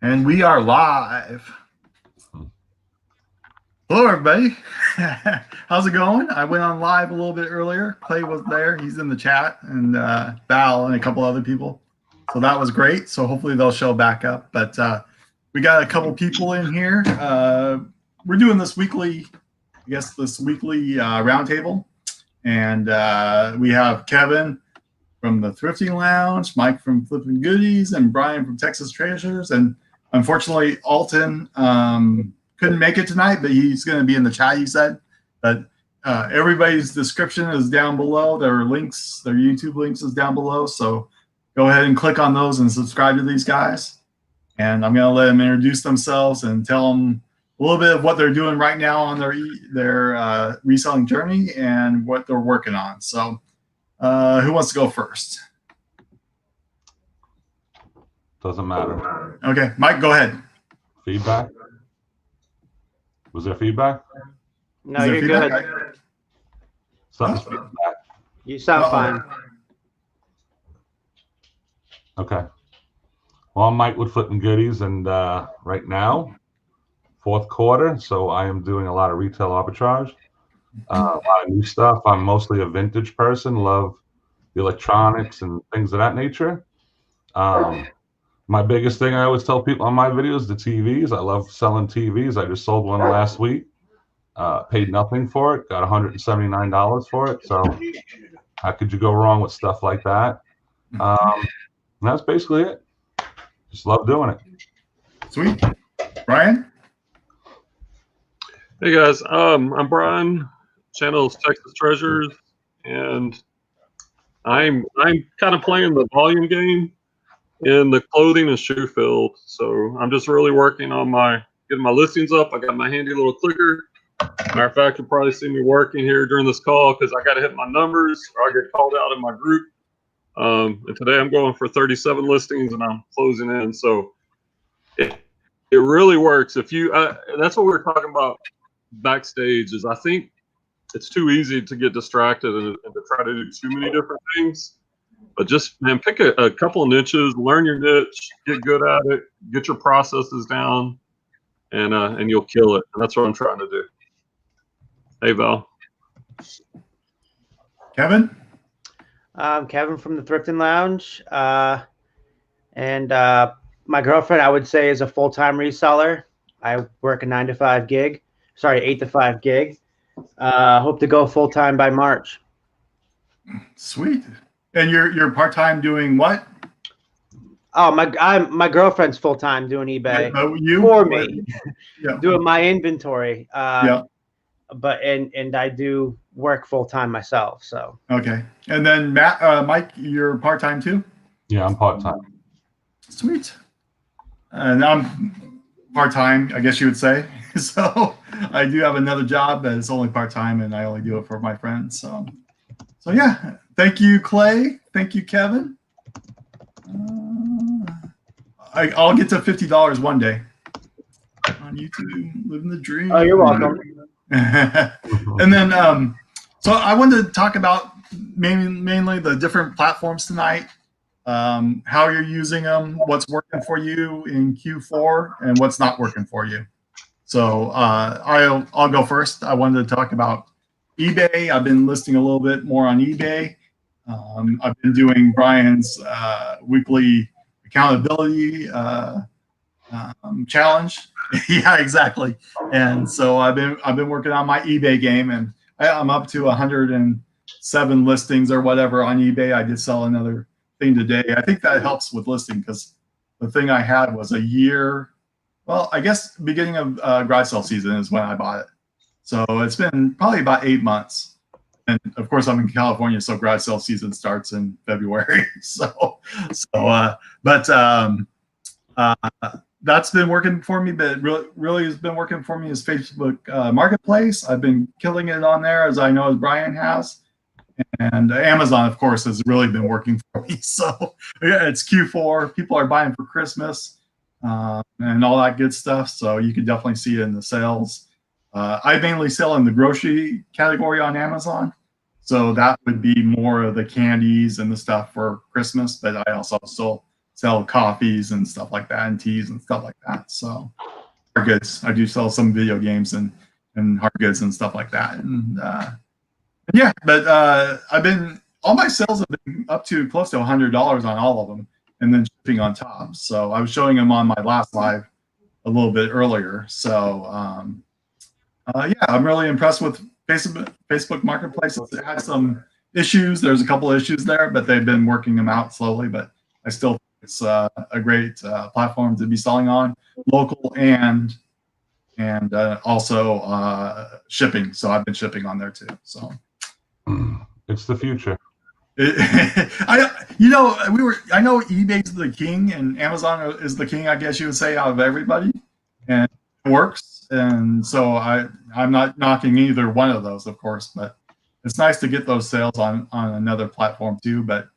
And we are live. Hello, everybody. How's it going? I went on live a little bit earlier. Clay was there. He's in the chat, and Val and a couple other people. So that was great. So hopefully they'll show back up. But we got a couple people in here. We're doing this weekly, roundtable. And we have Kevin from the Thrifting Lounge, Mike from Flipping Goodies, and Brian from Texas Treasures. And unfortunately, Alton couldn't make it tonight, but he's going to be in the chat, he said. But everybody's description is down below. Their links, their YouTube links is down below. So go ahead and click on those and subscribe to these guys. And I'm going to let them introduce themselves and tell them a little bit of what they're doing right now on their reselling journey and what they're working on. So who wants to go first? Doesn't matter. Okay, Mike, go ahead. Feedback? Was there feedback? No, you're good. Something's feedback. You sound fine. Okay. Well, I'm Mike with Flipping Goodies, and right now, fourth quarter, so I am doing a lot of retail arbitrage, a lot of new stuff. I'm mostly a vintage person, love the electronics and things of that nature. My biggest thing I always tell people on my videos, the TVs. I love selling TVs. I just sold one last week, paid nothing for it, got $179 for it. So how could you go wrong with stuff like that? And that's basically it. Just love doing it. Sweet. Brian? Hey guys, I'm Brian, channel is Texas Treasures, and I'm kind of playing the volume game in the clothing and shoe field. So I'm just really working on getting my listings up. I got my handy little clicker. Matter of fact, you'll probably see me working here during this call because I got to hit my numbers or I get called out in my group. And today I'm going for 37 listings and I'm closing in. So it really works. If you, that's what we were talking about backstage, is I think it's too easy to get distracted and to try to do too many different things. But just, man, pick a couple of niches, learn your niche, get good at it, get your processes down, and you'll kill it. And that's what I'm trying to do. Hey, Val. Kevin? Kevin from the Thrifting Lounge. And my girlfriend, I would say, is a full-time reseller. I work a 8 to 5 gig. Hope to go full-time by March. Sweet. And you're part-time doing what? Oh, my girlfriend's full-time doing eBay for me, yeah. Doing my inventory. Yeah. But and I do work full-time myself. So okay. And then Mike, you're part-time too? Yeah, I'm part-time. Sweet. And I'm part-time, I guess you would say. So I do have another job, but it's only part-time, and I only do it for my friends. So yeah. Thank you, Clay. Thank you, Kevin. I'll get to $50 one day on YouTube. Living the dream. Oh, you're welcome. And then, so I wanted to talk about mainly the different platforms tonight, how you're using them, what's working for you in Q4, and what's not working for you. So I'll go first. I wanted to talk about eBay. I've been listing a little bit more on eBay. I've been doing Brian's weekly accountability challenge. Yeah, exactly. And so I've been working on my eBay game, and I'm up to 107 listings or whatever on eBay. I did sell another thing today. I think that helps with listing because the thing I had was a year. Well, I guess beginning of garage sale season is when I bought it. So it's been probably about 8 months. And of course, I'm in California, so garage sale season starts in February. That's been working for me. But really has been working for me is Facebook Marketplace. I've been killing it on there, as I know as Brian has. And Amazon, of course, has really been working for me. So yeah, it's Q4. People are buying for Christmas and all that good stuff. So you can definitely see it in the sales. I mainly sell in the grocery category on Amazon. So that would be more of the candies and the stuff for Christmas. But I also still sell coffees and stuff like that, and teas and stuff like that. So hard goods. I do sell some video games and hard goods and stuff like that. And yeah, but all my sales have been up to close to $100 on all of them, and then shipping on top. So I was showing them on my last live a little bit earlier. So yeah, I'm really impressed with Facebook Marketplace. It had some issues. There's a couple of issues there, but they've been working them out slowly. But I still think it's a great platform to be selling on, local and also shipping. So I've been shipping on there too. So it's the future. I know eBay's the king and Amazon is the king, I guess you would say, out of everybody, and it works. And so I'm not knocking either one of those, of course, but it's nice to get those sales on another platform too. But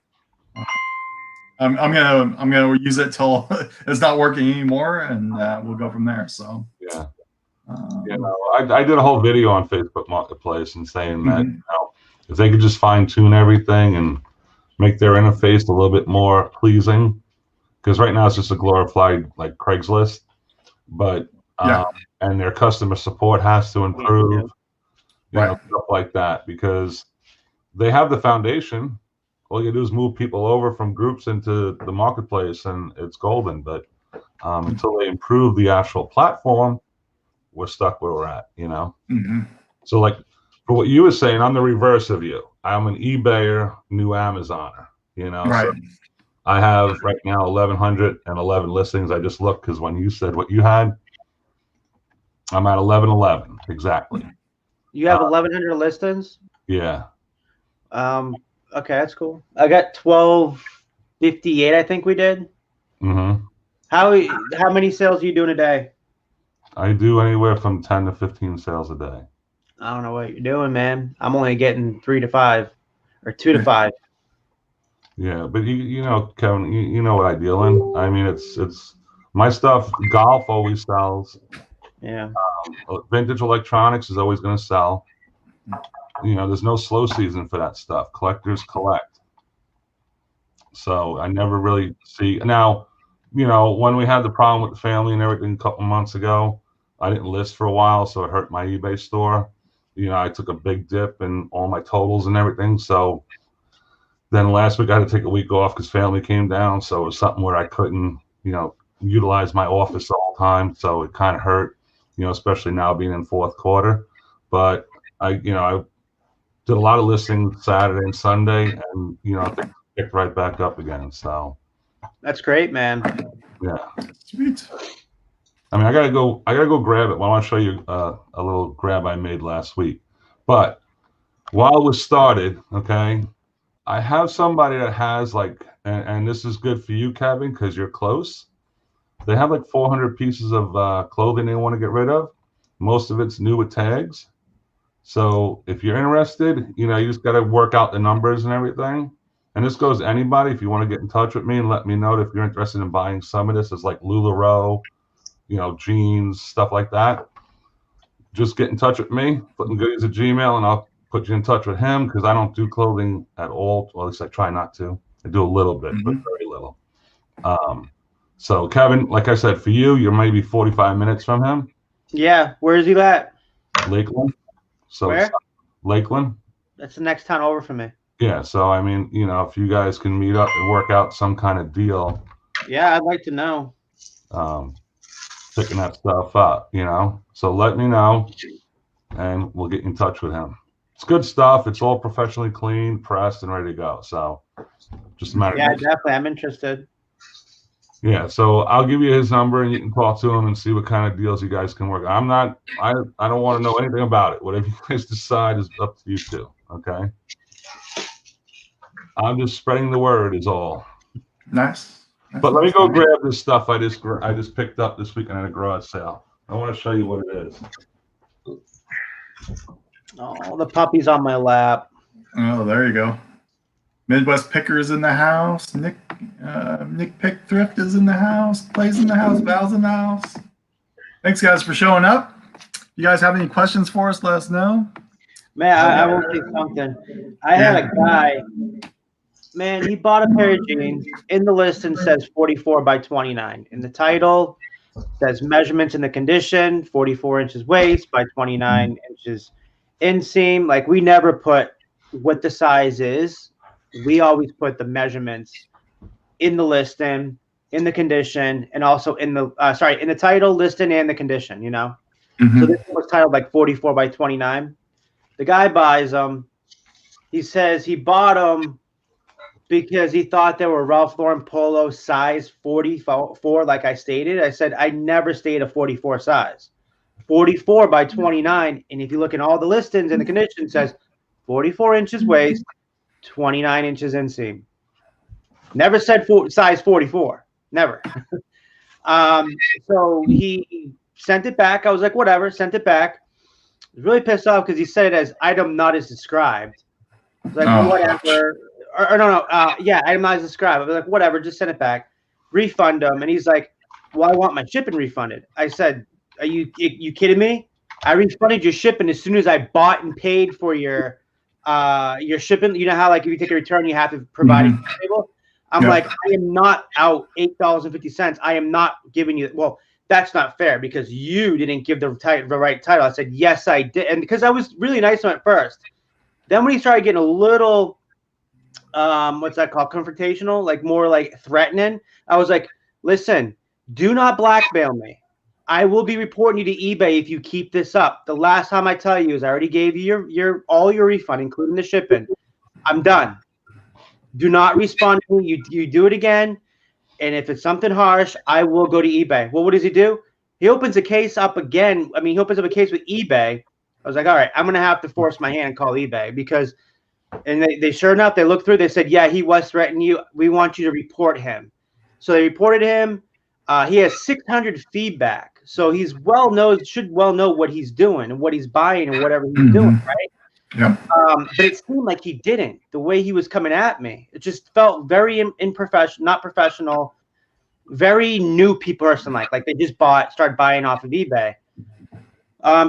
I'm gonna use it till it's not working anymore, and we'll go from there. So yeah. I did a whole video on Facebook Marketplace and saying that if they could just fine tune everything and make their interface a little bit more pleasing, because right now it's just a glorified like Craigslist, but and their customer support has to improve, you know, stuff like that, because they have the foundation. All you do is move people over from groups into the marketplace, and it's golden. But until they improve the actual platform, we're stuck where we're at, you know. So like for what you were saying, I'm the reverse of you. I'm an eBayer, new Amazoner, you know. Right. So I have right now 1,111 listings. I just looked because when you said what you had, I'm at 1,111 exactly. You have 1,100 listings? Yeah. Okay, that's cool. I got 1,258, I think we did. How many sales are you doing a day? I do anywhere from 10 to 15 sales a day. I don't know what you're doing, man. I'm only getting 3 to 5 or 2 to 5. Yeah, but you know, Kevin, you know what I deal in. I mean, it's my stuff. Golf always sells. Yeah. Vintage electronics is always going to sell. You know, there's no slow season for that stuff. Collectors collect. So I never really see. Now, you know, when we had the problem with the family and everything a couple months ago, I didn't list for a while, so it hurt my eBay store. You know, I took a big dip in all my totals and everything. So then last week I had to take a week off because family came down. So it was something where I couldn't, you know, utilize my office all the time. So it kind of hurt, you know, especially now being in fourth quarter. But I did a lot of listings Saturday and Sunday, and you know, I think picked right back up again. So that's great, man. Yeah. Sweet. I mean, I gotta go grab it. Well, I want to show you a little grab I made last week. But while it was started, okay, I have somebody that has like, and this is good for you, Kevin, because you're close. They have like 400 pieces of clothing they want to get rid of. Most of it's new with tags. So if you're interested, you know, you just got to work out the numbers and everything. And this goes to anybody. If you want to get in touch with me and let me know if you're interested in buying some of this, it's like LuLaRoe, you know, jeans, stuff like that. Just get in touch with me, FlipPinGoodies@gmail, and I'll put you in touch with him because I don't do clothing at all. Well, at least I try not to. I do a little bit, but very little. So Kevin, like I said, for you, you're maybe 45 minutes from him. Yeah. Where is he at? Lakeland. So where? Lakeland. That's the next town over for me. Yeah. So, I mean, you know, if you guys can meet up and work out some kind of deal. Yeah, I'd like to know. Picking that stuff up, you know. So let me know, and we'll get in touch with him. It's good stuff. It's all professionally cleaned, pressed, and ready to go. So just a matter of definitely. I'm interested. Yeah, so I'll give you his number, and you can talk to him and see what kind of deals you guys can work. I don't want to know anything about it. Whatever you guys decide is up to you too. Okay. I'm just spreading the word is all. Nice. But let me go grab this stuff I just picked up this weekend at a garage sale. I want to show you what it is. Oh, the puppy's on my lap. Oh, there you go. Midwest Pickers in the house. Nick Pick Thrift is in the house. Plays in the house. Val's in the house. Thanks, guys, for showing up. You guys have any questions for us? Let us know. Man, I will say something. I had a guy Man, he bought a pair of jeans. In the listing says 44 by 29. In the title says measurements in the condition, 44 inches waist by 29 inches inseam. Like, we never put what the size is. We always put the measurements in the listing, in the condition, and also in the in the title, listing, and the condition, you know. So this was titled like 44 by 29. The guy buys them. He says he bought them because he thought they were Ralph Lauren Polo size 44, like I stated. I said I never stayed a 44 size. 44 by 29, and if you look in all the listings in the condition, it says 44 inches waist, 29 inches inseam. Never said size 44. Never. So he sent it back. I was like, whatever, sent it back. I was really pissed off because he said it as item not as described. I was like, whatever. Yeah, item not as described. I was like, whatever, just send it back. Refund him. And he's like, well, I want my shipping refunded. I said, are you kidding me? I refunded your shipping as soon as I bought and paid for your shipping. You know how, like, if you take a return, you have to provide a label? I'm like, I am not out $8.50. I am not giving you. Well, that's not fair because you didn't give the right title. I said, yes, I did. And because I was really nice to him at first. Then when he started getting a little, what's that called? Confrontational, like more like threatening. I was like, listen, do not blackmail me. I will be reporting you to eBay if you keep this up. The last time I tell you is I already gave you all your refund, including the shipping. I'm done. Do not respond to me. You do it again. And if it's something harsh, I will go to eBay. Well, what does he do? He opens a case up again. I mean, he opens up a case with eBay. I was like, all right, I'm going to have to force my hand and call eBay because, and they sure enough, they looked through. They said, yeah, he was threatening you. We want you to report him. So they reported him. He has 600 feedback. So he's should well know what he's doing and what he's buying and whatever he's doing, right? Yeah. But it seemed like he didn't. The way he was coming at me, it just felt very unprofessional, not professional, very new person. Like they just started buying off of eBay.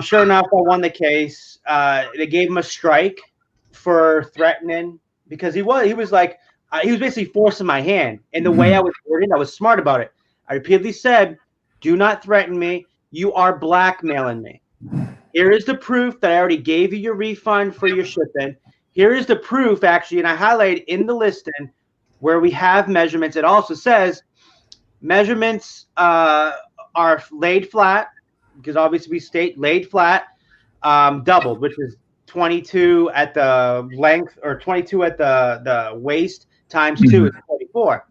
Sure enough, I won the case. They gave him a strike for threatening because he was basically forcing my hand. And the way I was worded, I was smart about it. I repeatedly said, "Do not threaten me. You are blackmailing me. Here is the proof that I already gave you your refund for your shipping. Here is the proof, actually, and I highlighted in the listing where we have measurements. It also says measurements are laid flat, because obviously we state laid flat, doubled, which is 22 at the length or 22 at the waist times 2 is 24.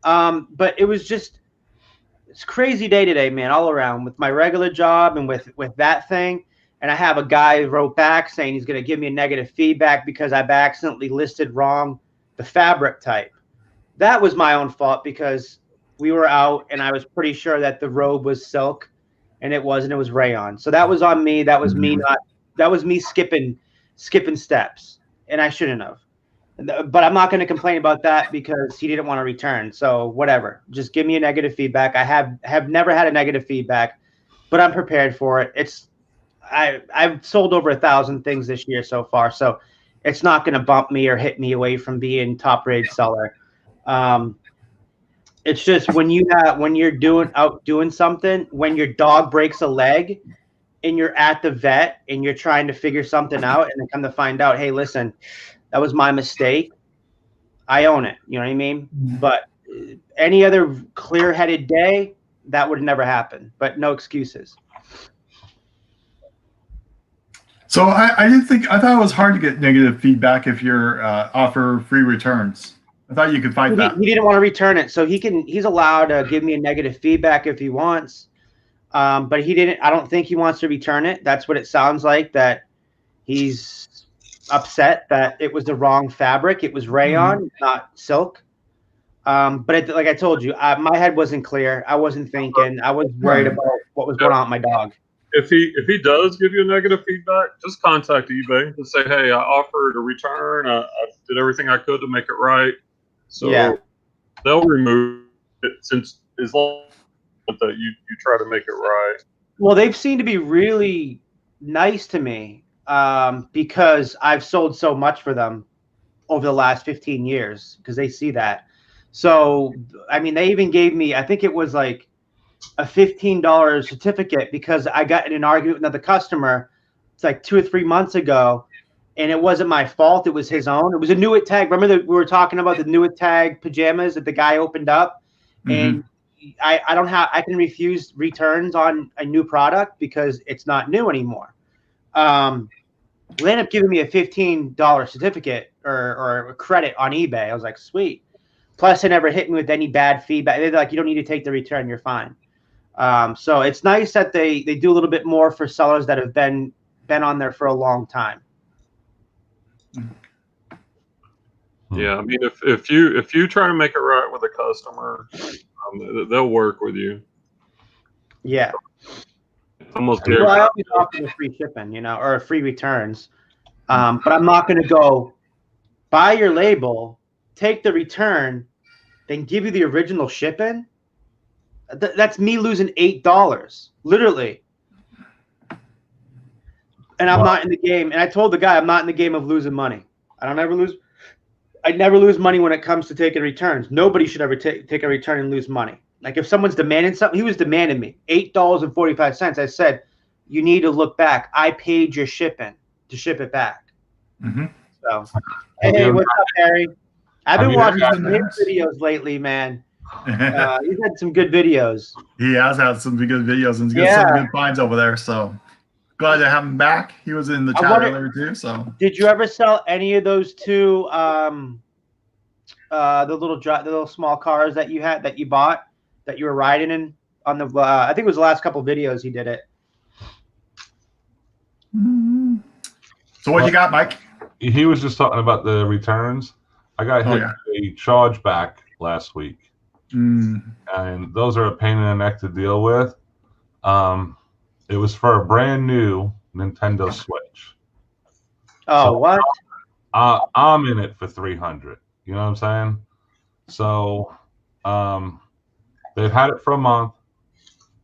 But it was just – it's a crazy day today, man, all around with my regular job and with that thing. And I have a guy who wrote back saying he's going to give me a negative feedback because I've accidentally listed wrong the fabric type. That was my own fault because we were out and I was pretty sure that the robe was silk and it wasn't. It was rayon. So that was on me. That was me skipping steps, and I shouldn't have. But I'm not going to complain about that because he didn't want to return. So whatever, just give me a negative feedback. I have never had a negative feedback, but I'm prepared for it. I've sold over 1,000 things this year so far, so it's not going to bump me or hit me away from being top-rated seller. It's just when you're doing something, when your dog breaks a leg and you're at the vet and you're trying to figure something out, and then come to find out, hey, listen, that was my mistake. I own it. You know what I mean? But any other clear-headed day, that would never happen. But no excuses. So I thought it was hard to get negative feedback if you're offer free returns. I thought you could fight that. He didn't want to return it, so he's allowed to give me a negative feedback if he wants. But he didn't. I don't think he wants to return it. That's what it sounds like. That he's upset that it was the wrong fabric. It was rayon, not silk. But like I told you, my head wasn't clear. I wasn't thinking. I was worried about what was going on with my dog. If he does give you a negative feedback, just contact eBay and say, hey, I offered a return. I did everything I could to make it right. So they'll remove it as long as you try to make it right. Well, they've seemed to be really nice to me because I've sold so much for them. over the last 15 years because they see that. So, I mean, they even gave me, I think it was like a $15 certificate because I got in an argument with another customer. It's like 2 or 3 months ago, and it wasn't my fault. It was his own. It was a Newitt tag. Remember that we were talking about the Newitt tag pajamas that the guy opened up, and I can refuse returns on a new product because it's not new anymore. They ended up giving me a $15 certificate or a credit on eBay. I was like, sweet. Plus, they never hit me with any bad feedback. They're like, you don't need to take the return. You're fine. So it's nice that they do a little bit more for sellers that have been on there for a long time. Yeah, I mean, if you try to make it right with a customer, they'll work with you. Yeah. Almost Well, I always offer the free shipping, or free returns. But I'm not going to go buy your label, take the return, then give you the original shipping. That's me losing $8, literally. And I'm not in the game. And I told the guy I'm not in the game of losing money. I never lose money when it comes to taking returns. Nobody should ever take a return and lose money. Like if someone's demanding something, he was demanding me $8.45. I said, you need to look back. I paid your shipping to ship it back. So, hey, what's up, Harry? I've been watching some good videos lately, man. He's had some good videos. He has had some good videos and he's got some good finds over there. So glad to have him back. He was in the chat earlier too. So did you ever sell any of those two the little small cars that you bought that you were riding in on the I think it was the last couple of videos he did it. So what you got, Mike? He was just talking about the returns. I got hit a chargeback last week. And those are a pain in the neck to deal with. It was for a brand new Nintendo Switch. Oh, so what? I'm in it for $300. You know what I'm saying? So they've had it for a month.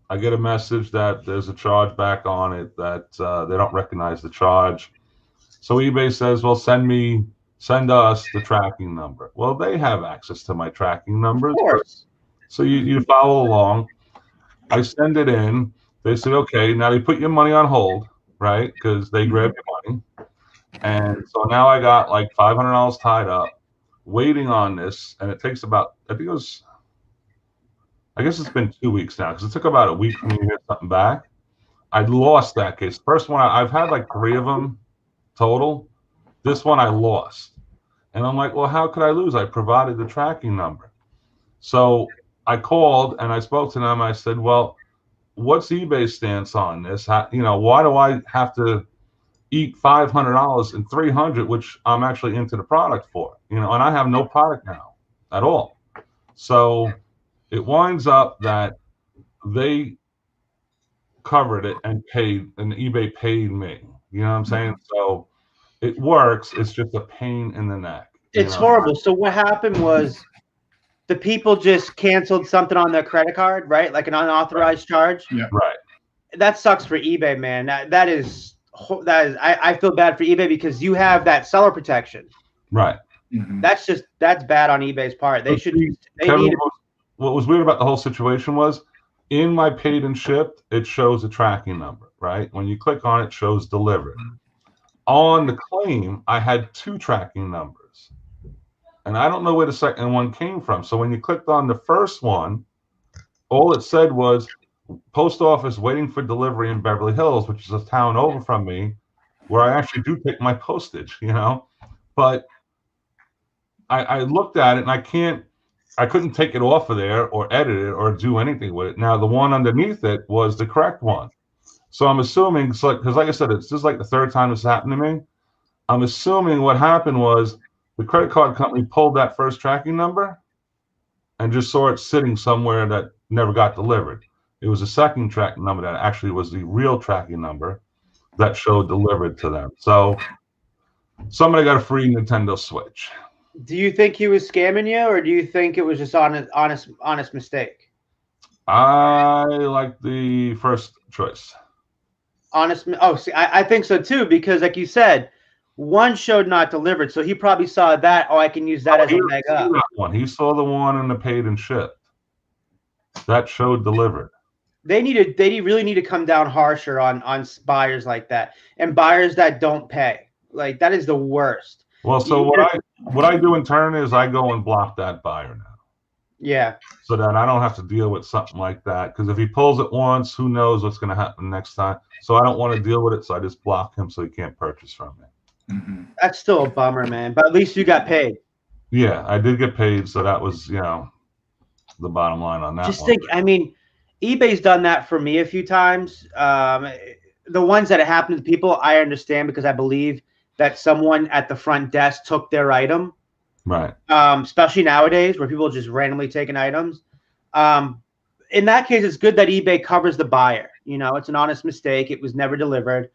I get a message that there's a charge back on it, that they don't recognize the charge. So eBay says, well, send us the tracking number. Well, they have access to my tracking numbers. Of course. So you follow along. I send it in. They said, okay, now they put your money on hold, right? Because they grabbed your money. And so now I got like $500 tied up, waiting on this. And it takes about, I guess it's been 2 weeks now, because it took about a week for me to get something back. I lost that case. First one, I've had like 3 of them total. This one I lost. And I'm like, well, how could I lose? I provided the tracking number. So I called and I spoke to them. I said, well, what's eBay's stance on this? Why do I have to eat $500 and $300, which I'm actually into the product for? And I have no product now at all. So it winds up that they covered it and paid, and eBay paid me. You know what I'm saying? So it works. It's just a pain in the neck. It's horrible. So what happened was the people just canceled something on their credit card, right? Like an unauthorized charge. Yeah. Right. That sucks for eBay, man. That is. I feel bad for eBay because you have that seller protection. Right. That's bad on eBay's part. They should. What was weird about the whole situation was, in my paid and shipped, it shows a tracking number, right? When you click on it, it shows delivered. On the claim, I had 2 tracking numbers. And I don't know where the second one came from. So when you clicked on the first one, all it said was post office waiting for delivery in Beverly Hills, which is a town over from me, where I actually do take my postage, But I looked at it and I couldn't take it off of there or edit it or do anything with it. Now, the one underneath it was the correct one. So I'm assuming, because like I said, this is like the 3rd time this happened to me. I'm assuming what happened was the credit card company pulled that first tracking number and just saw it sitting somewhere that never got delivered. It was a second tracking number that actually was the real tracking number that showed delivered to them. So somebody got a free Nintendo Switch. Do you think he was scamming you, or do you think it was just honest mistake? I like the first choice. See, I think so too, because like you said, One showed not delivered, so he probably saw that. Oh, I can use that as He a didn't leg see up. that one. He saw the one in the paid and shipped. That showed delivered. They really need to come down harsher on buyers like that, and buyers that don't pay. Like, that is the worst. Well, so what I do in turn is I go and block that buyer now. Yeah. So that I don't have to deal with something like that. Because if he pulls it once, who knows what's going to happen next time. So I don't want to deal with it. So I just block him so he can't purchase from me. Mm-hmm. That's still a bummer, man. But at least you got paid. Yeah, I did get paid. So that was, the bottom line on that Just one. think, I mean, eBay's done that for me a few times. The ones that happen to people, I understand, because I believe that someone at the front desk took their item. Right. Especially nowadays where people are just randomly taking items. In that case, it's good that eBay covers the buyer. It's an honest mistake. It was never delivered.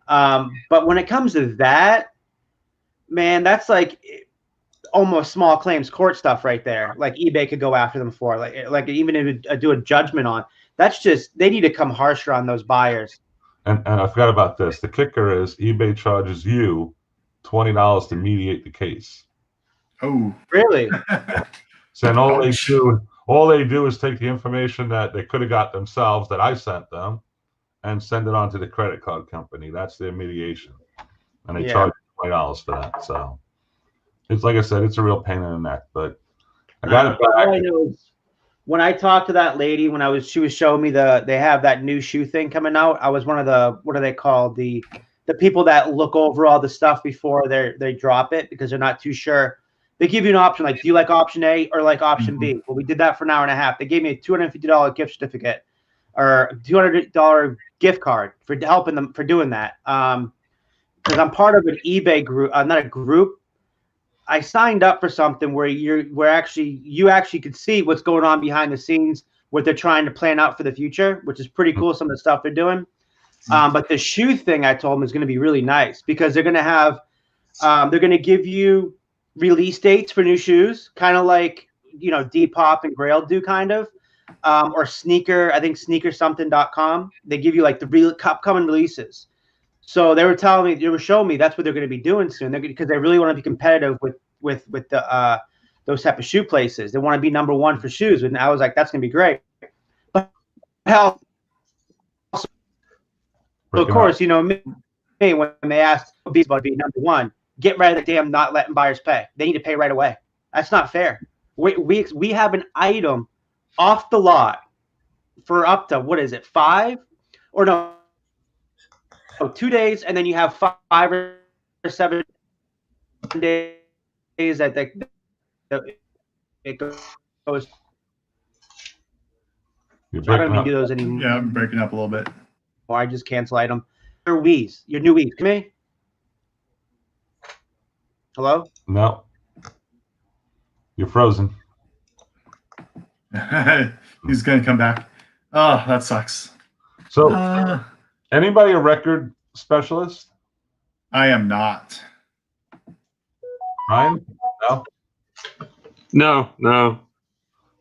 But when it comes to that, man, that's like almost small claims court stuff right there. Like, eBay could go after them for, like even if do a judgment on. That's just, they need to come harsher on those buyers. And I forgot about this. The kicker is eBay charges you $20 to mediate the case. Oh, really? So and all they do is take the information that they could have got themselves that I sent them and send it on to the credit card company. That's their mediation. And they charge $20 for that. So it's, like I said, it's a real pain in the neck, but I got it back. All I know is when I talked to that lady, she was showing me they have that new shoe thing coming out. I was one of the, what are they called? The people that look over all the stuff before they drop it, because they're not too sure. They give you an option, like, do you like option A or like option B? Well, we did that for an hour and a half. They gave me a $250 gift certificate or a $200 gift card for helping them for doing that. Because I'm part of an eBay group, not a group. I signed up for something where you actually could see what's going on behind the scenes, what they're trying to plan out for the future, which is pretty cool. Some of the stuff they're doing. But the shoe thing, I told them, is going to be really nice, because they're going to have, they're going to give you release dates for new shoes, kind of like Depop and Grail do, kind of, or Sneaker. I think sneakersomething.com. They give you like the real upcoming releases. So they were showing me that's what they're going to be doing soon. Because they really want to be competitive with the those type of shoe places. They want to be number one for shoes, and I was like, that's going to be great. But hell, so of course, me, when they asked about to be number one, get rid of the damn not letting buyers pay. They need to pay right away. That's not fair. We have an item off the lot for up to, what is it, 5 or no, 2 days, and then you have 5 or 7 days that it goes. You're So I don't breaking even up. do those anymore. yeah, I'm breaking up a little bit. I just cancel item. Your new Wii's. Come here. Hello? No. You're frozen. He's going to come back. Oh, that sucks. So, anybody a record specialist? I am not. Ryan? No? No.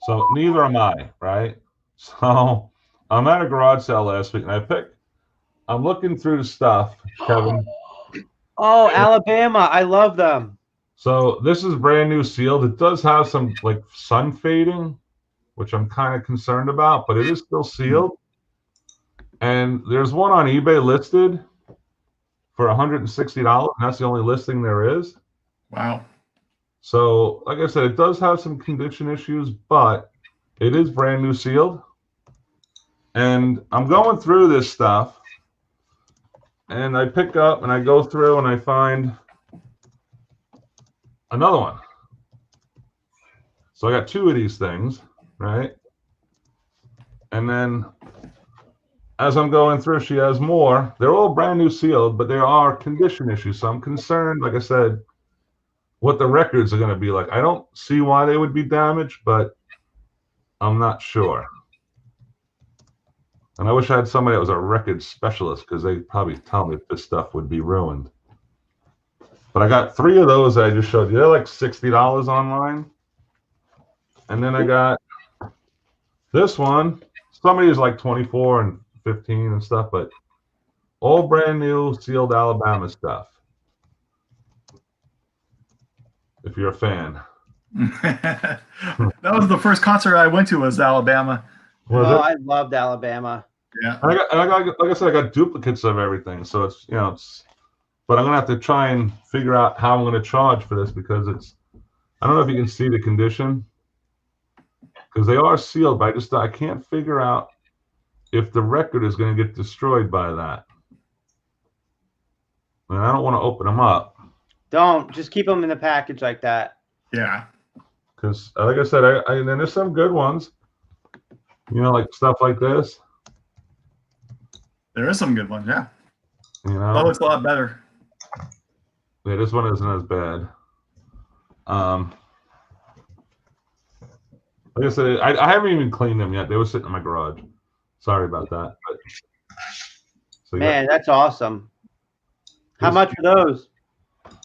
So, neither am I, right? So, I'm at a garage sale last week, and I'm looking through the stuff, Kevin. Oh, Alabama. I love them. So, this is brand new sealed. It does have some, like, sun fading, which I'm kind of concerned about, but it is still sealed. And there's one on eBay listed for $160, and that's the only listing there is. Wow. So, like I said, it does have some condition issues, but it is brand new sealed. And I'm going through this stuff, and I pick up and I go through and I find another one. So I got 2 of these things, right? And then as I'm going through, she has more. They're all brand new sealed, but there are condition issues. So I'm concerned, like I said, what the records are going to be like. I don't see why they would be damaged, but I'm not sure. And I wish I had somebody that was a record specialist, because they'd probably tell me if this stuff would be ruined. But I got 3 of those that I just showed you. They're like $60 online. And then I got this one. Somebody is like 24 and 15 and stuff, but all brand new sealed Alabama stuff. if you're a fan. That was the first concert I went to was Alabama. Was Oh, it? I loved Alabama. Yeah. And I got, like I said, I got duplicates of everything. So it's, but I'm gonna have to try and figure out how I'm gonna charge for this because I don't know if you can see the condition because they are sealed, but I can't figure out if the record is gonna get destroyed by that. And I don't want to open them up. Don't just keep them in the package like that. Yeah. Because, like I said, and there's some good ones, like stuff like this. There is some good ones, yeah. That looks a lot better. Yeah, this one isn't as bad. Like I said, I haven't even cleaned them yet. They were sitting in my garage. Sorry about that. So, Man, that's awesome. How much are those?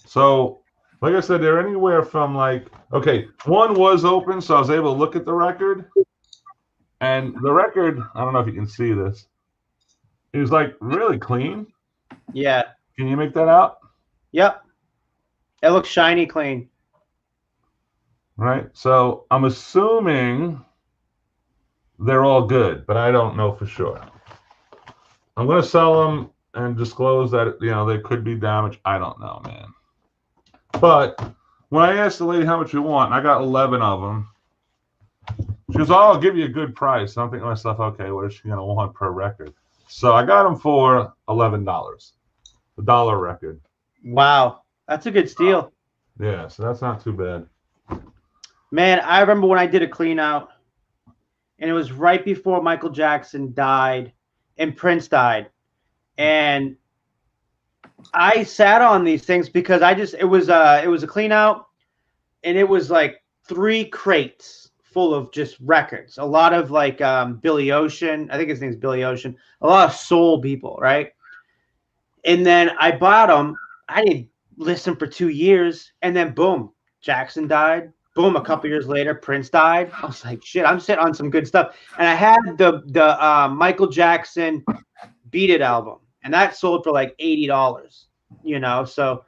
So, like I said, they're anywhere from one was open, so I was able to look at the record. And the record, I don't know if you can see this, it was really clean. Yeah. Can you make that out? Yep. It looks shiny clean. Right. So I'm assuming they're all good, but I don't know for sure. I'm going to sell them and disclose that, they could be damaged. I don't know, man. But when I asked the lady how much you want, and I got 11 of them, she goes, "Oh, I'll give you a good price." And I'm thinking to myself, okay, what is she going to want per record? So I got them for $11, the dollar record. Wow. That's a good steal. Yeah, so that's not too bad. Man, I remember when I did a clean out, and it was right before Michael Jackson died and Prince died. And I sat on these things because it was a clean out, and it was 3 crates full of just records. A lot of Billy Ocean. I think his name's Billy Ocean. A lot of soul people, right? And then I bought them. I didn't listen for 2 years, and then boom, Jackson died. Boom, a couple years later, Prince died. I was like, shit, I'm sitting on some good stuff. And I had the Michael Jackson Beat It album, and that sold for $80, So,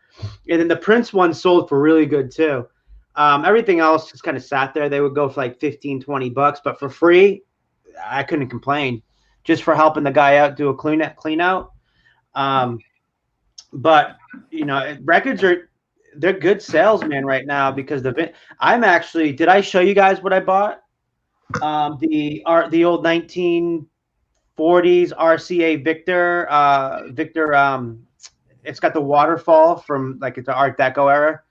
and then the Prince one sold for really good too. Everything else just kind of sat there. They would go for $15-$20, but for free, I couldn't complain. Just for helping the guy out do a clean out. But records they're good salesmen right now because I'm actually, did I show you guys what I bought? The old 1940s RCA Victor. It's got the waterfall from it's the Art Deco era.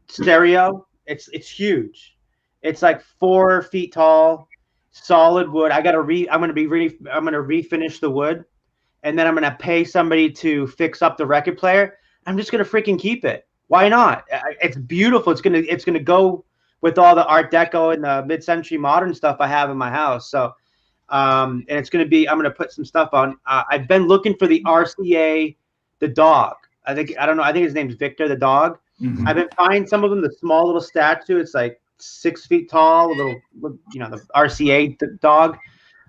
Stereo. It's huge. It's 4 feet tall, solid wood. I'm gonna refinish the wood, and then I'm gonna pay somebody to fix up the record player. I'm just gonna freaking keep it. Why not? It's beautiful. It's gonna go with all the Art Deco and the mid-century modern stuff I have in my house. So, and it's gonna be. I'm gonna put some stuff on. I've been looking for the RCA, the dog. I think his name's Victor, the dog. Mm-hmm. I've been finding some of them. The small little statue. It's 6 feet tall. A little, the RCA the dog.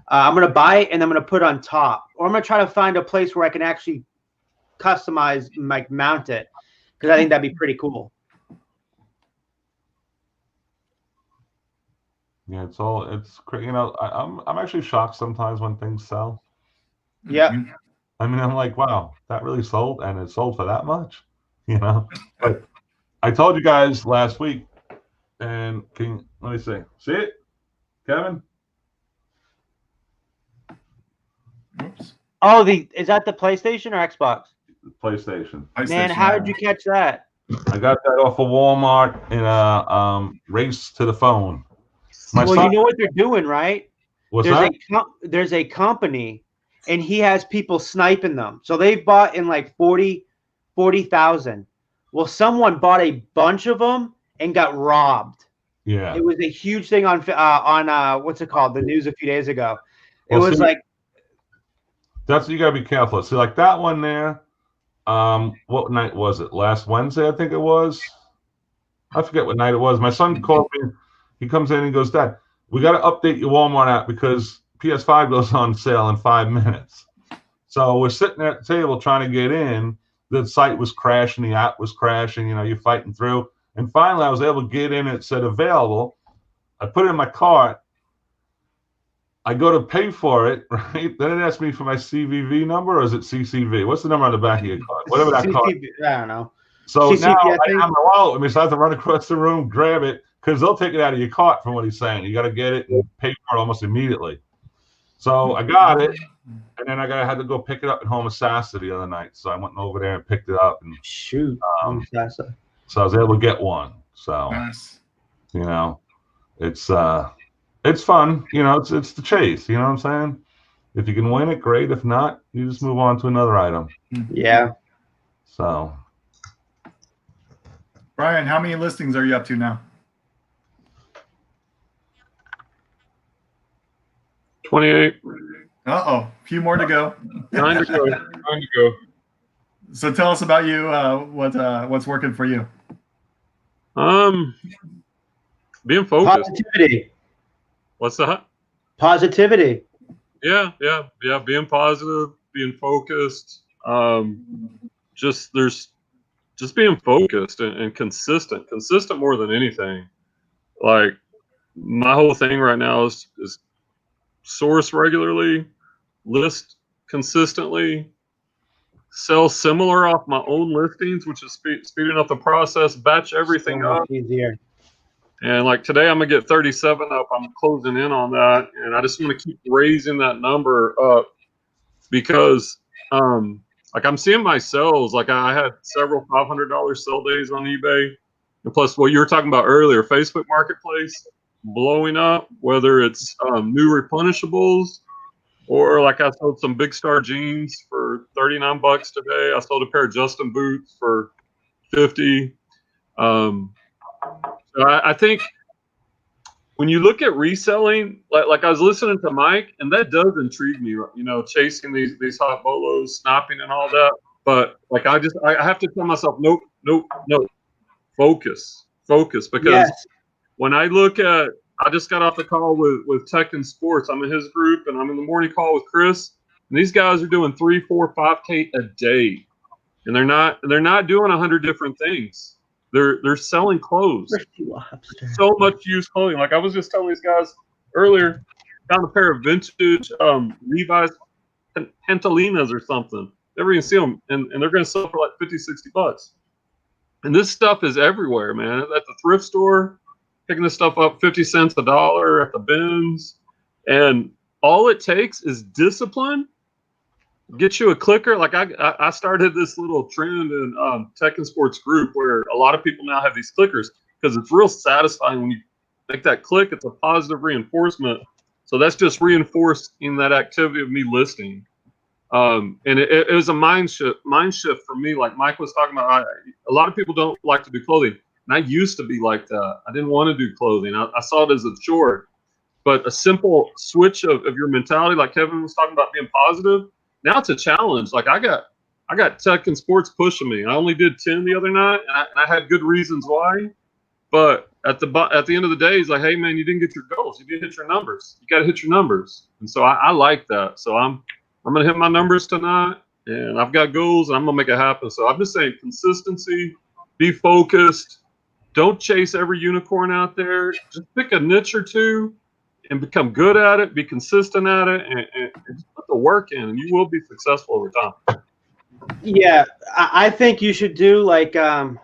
I'm gonna buy it and I'm gonna put it on top, or I'm gonna try to find a place where I can actually customize, mount it, because I think that'd be pretty cool. Yeah, it's I'm actually shocked sometimes when things sell. Yeah. I mean, I'm like, wow, that really sold, and it sold for that much, But I told you guys last week, and let me see it, Kevin? Oops. Oh, is that the PlayStation or Xbox? PlayStation. Man, how did you catch that? I got that off of Walmart in a race to the phone. You know what they're doing, right? There's a company, and he has people sniping them. So they bought in 40,000. Well, someone bought a bunch of them and got robbed. Yeah, it was a huge thing on what's it called? The news a few days ago. It was that's, you gotta be careful. See, that one there. What night was it? Last Wednesday, I think it was. I forget what night it was. My son called me. He comes in and goes, "Dad, we got to update your Walmart app because PS5 goes on sale in 5 minutes." So we're sitting at the table trying to get in. The site was crashing. The app was crashing. You're fighting through. And finally, I was able to get in. It said available. I put it in my cart. I go to pay for it, right? Then it asks me for my CVV number, or is it CCV? What's the number on the back of your card? Whatever that card. I don't know. So CCV, now I I think. have my wallet with me, so I have to run across the room, grab it, because they'll take it out of your cart from what he's saying. You got to get it and pay for it almost immediately. So I got it, and then I had to go pick it up at Homosassa the other night. So I went over there and picked it up, and Shoot. so I was able to get one. So Nice. you know, it's fun. You know, it's the chase. You know what I'm saying? If you can win it, great. If not, you just move on to another item. Yeah. So, Brian, how many listings are you up to now? 28. Uh-oh, a few more to go. 9 to go. 9 to go. So tell us about you. What's working for you? Being focused. Positivity. What's that? Positivity. Yeah. Being positive, being focused. Just being focused and consistent. Consistent more than anything. Like my whole thing right now is source regularly, list consistently, sell similar off my own listings, which is speeding up the process, batch everything So up. much easier. And like today, I'm gonna get 37 up. I'm closing in on that, and I just want to keep raising that number up because, like I'm seeing my sales. Like I had several $500 sell days on eBay, and plus what you were talking about earlier, Facebook Marketplace blowing up. Whether it's new replenishables, or like I sold some Big Star jeans for $39 today. I sold a pair of Justin boots for $50. So I think when you look at reselling, like I was listening to Mike, and that does intrigue me, you know, chasing these hot bolos, snapping and all that. But like I have to tell myself, nope, focus, because Yes. when I look at, I just got off the call with Tech and Sports. I'm in his group, and I'm in the morning call with Chris. And these guys are doing 3, 4, 5K a day, and they're not doing 100 different things. They're selling clothes. So much used clothing. Like I was just telling these guys earlier, found a pair of vintage Levi's Pantalinas or something. Never even see them, and they're going to sell for like $50-$60. And this stuff is everywhere, man. At the thrift store, picking this stuff up 50 cents a dollar at the bins, and all it takes is discipline. Get you a clicker. Like I started this little trend in Tech and Sports group where a lot of people now have these clickers because it's real satisfying when you make that click. It's a positive reinforcement. So that's just reinforcing that activity of me listing. And it was a mind shift for me. Like Mike was talking about, a lot of people don't like to do clothing. And I used to be like that. I didn't want to do clothing. I saw it as a chore. But a simple switch of your mentality, like Kevin was talking about being positive, now it's a challenge. Like I got Tech and Sports pushing me. I only did 10 the other night, and I had good reasons why. But at the end of the day, he's like, hey man, you didn't get your goals. You didn't hit your numbers. You got to hit your numbers. And so I like that. So I'm gonna hit my numbers tonight, and I've got goals, and I'm gonna make it happen. So I'm just saying consistency, be focused. Don't chase every unicorn out there. Just pick a niche or two and become good at it, be consistent at it, and just put the work in, and you will be successful over time. Yeah, I think you should do like who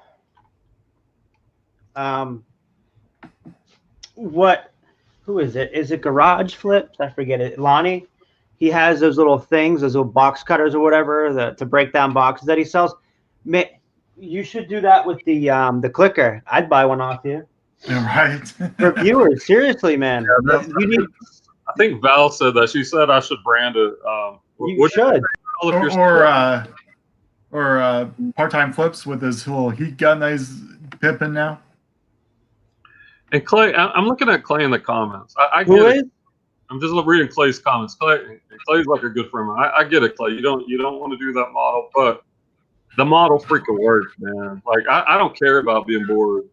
is it? Is it Garage Flips? I forget it. Lonnie, he has those little things, those little box cutters or whatever, to break down boxes that he sells. You should do that with the clicker. I'd buy one off you. Yeah, right. For viewers, seriously, man. Yeah, You need. I think Val said that. She said I should brand it. You should. Or part-time flips with his little heat gun that he's pimping now. And Clay, I'm looking at Clay in the comments. I get Who it. is? I'm just reading Clay's comments. Clay's like a good friend of mine. I get it, Clay. You don't want to do that model, but the model freaking works, man. Like I don't care about being bored.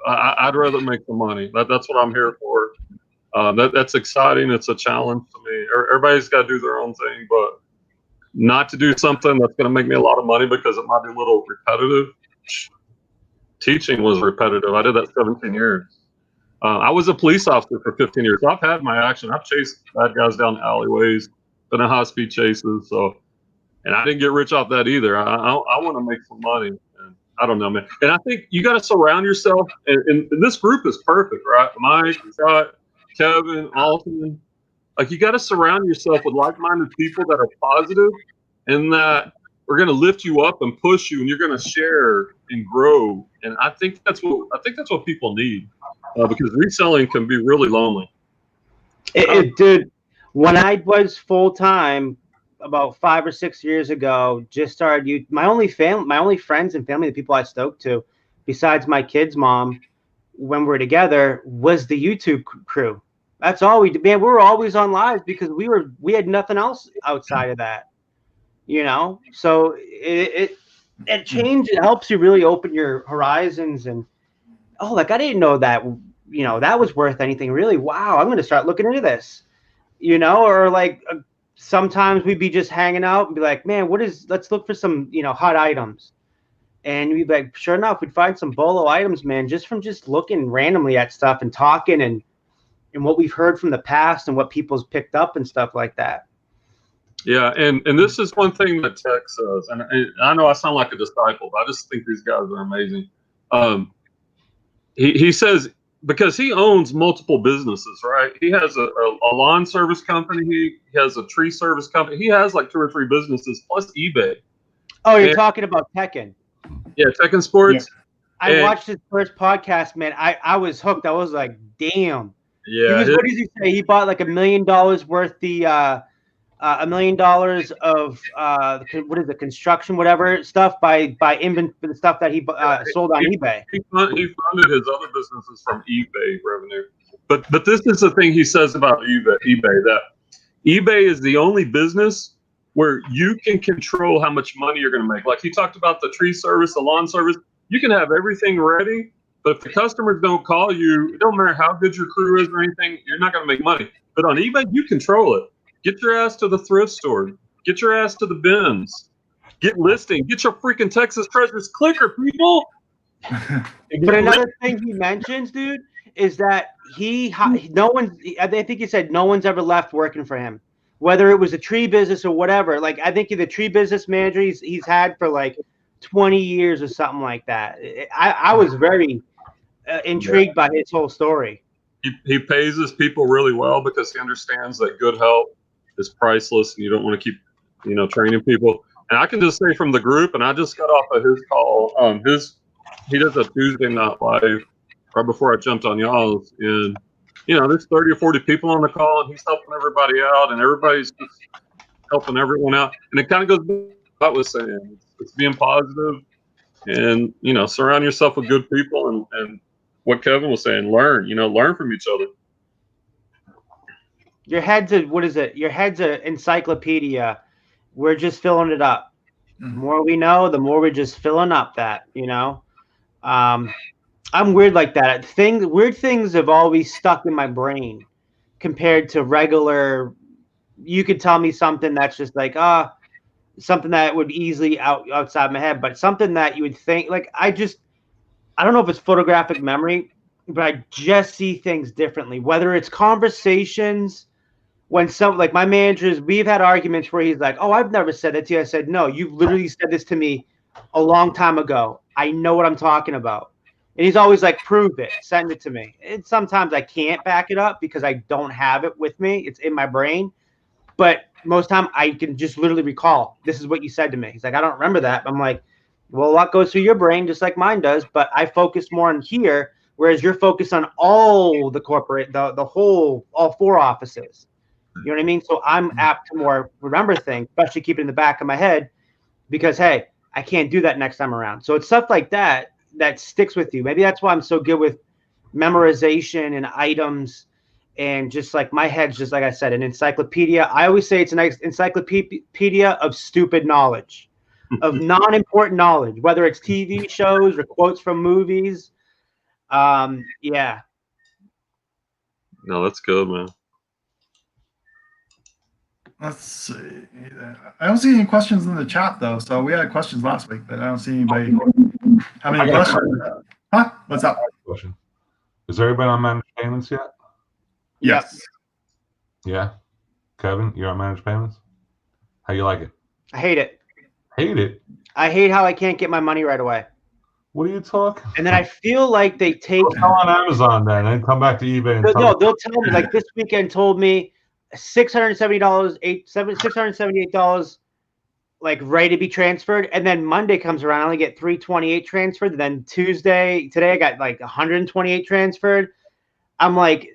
I'd rather make the money. That's what I'm here for. That's exciting. It's a challenge to me. Everybody's got to do their own thing, but not to do something that's going to make me a lot of money because it might be a little repetitive. teaching was repetitive. I did that 17 years. I was a police officer for 15 years. So I've had my action. I've chased bad guys down alleyways, been in high-speed chases. So, and I didn't get rich off that either. I want to make some money. And I don't know, man. And I think you got to surround yourself. And this group is perfect, right? Mike, Scott, Kevin, Alton. Like, you got to surround yourself with like-minded people that are positive and that are going to lift you up and push you, and you're going to share and grow. And I think that's what people need, because reselling can be really lonely. Dude, when I was full-time about 5 or 6 years ago, just started my only friends and family, the people I spoke to, besides my kid's mom, when we were together, was the YouTube crew. That's all we did. Man, we were always on live because we had nothing else outside of that, you know. So it changed. It helps you really open your horizons and like I didn't know that, you know, that was worth anything really. Wow, I'm going to start looking into this, you know. Or like sometimes we'd be just hanging out and be like, man, let's look for some, you know, hot items. And we'd be like, sure enough, we'd find some bolo items, man, just from just looking randomly at stuff and talking and what we've heard from the past and what people's picked up and stuff like that. Yeah, and this is one thing that Tech says, and I know I sound like a disciple, but I just think these guys are amazing. He says, because he owns multiple businesses, right? He has a lawn service company. He has a tree service company. He has like 2 or 3 businesses plus eBay. Oh, you're talking about Tekken. Yeah, Tekken Sports. Yeah. I watched his first podcast, man. I was hooked. I was like, damn. Yeah. What does he say? He bought like $1 million worth the $1 million of what is it, construction, whatever stuff by the stuff that he sold on eBay. He funded his other businesses from eBay revenue. But this is the thing he says about eBay that eBay is the only business where you can control how much money you're going to make. Like he talked about the tree service, the lawn service. You can have everything ready, but if the customers don't call you, it don't matter how good your crew is or anything, you're not going to make money. But on eBay, you control it. Get your ass to the thrift store. Get your ass to the bins. Get listing. Get your freaking Texas Treasures clicker, people. But another thing he mentions, dude, is that I think he said no one's ever left working for him, whether it was a tree business or whatever. Like I think the tree business manager he's had for like 20 years or something like that. I was very intrigued by his whole story. He pays his people really well because he understands that good help is priceless and you don't want to keep, you know, training people. And I can just say from the group, and I just got off of his call. He does a Tuesday night live right before I jumped on y'all's, and you know, there's 30 or 40 people on the call, and he's helping everybody out, and everybody's just helping everyone out. And it kind of goes back to what I was saying. It's being positive, and you know, surround yourself with good people, and what Kevin was saying, learn from each other. Your head's your head's an encyclopedia. We're just filling it up. The more we know, the more we're just filling up that, you know. I'm weird like that. Weird things have always stuck in my brain compared to regular. You could tell me something that's just like, something that would easily outside my head, but something that you would think, like, I don't know if it's photographic memory, but I just see things differently, whether it's conversations. When like my managers, we've had arguments where he's like, oh, I've never said that to you. I said, no, you've literally said this to me a long time ago. I know what I'm talking about. And he's always like, prove it, send it to me. And sometimes I can't back it up because I don't have it with me. It's in my brain. But most time I can just literally recall, this is what you said to me. He's like, I don't remember that. I'm like, well, a lot goes through your brain just like mine does. But I focus more on here, whereas you're focused on all the corporate, all 4 offices. You know what I mean? So I'm apt to more remember things, especially keep it in the back of my head because, hey, I can't do that next time around. So it's stuff like that sticks with you. Maybe that's why I'm so good with memorization and items and just like my head's just, like I said, an encyclopedia. I always say it's an encyclopedia of stupid knowledge, of non-important knowledge, whether it's TV shows or quotes from movies. Yeah. No, that's good, man. Let's see. I don't see any questions in the chat though. So we had questions last week, but I don't see anybody How many I got questions? Huh? What's up? Question. Is everybody on managed payments yet? Yes. Yeah. Kevin, you're on managed payments? How you like it? I hate it. Hate it? I hate how I can't get my money right away. What are you talking? And then I feel like they take Go on Amazon then and come back to eBay and no, they'll tell me like this weekend told me $678, $678 like ready to be transferred, and then Monday comes around, I only get 328 transferred, and then today I got like 128 transferred. I'm like,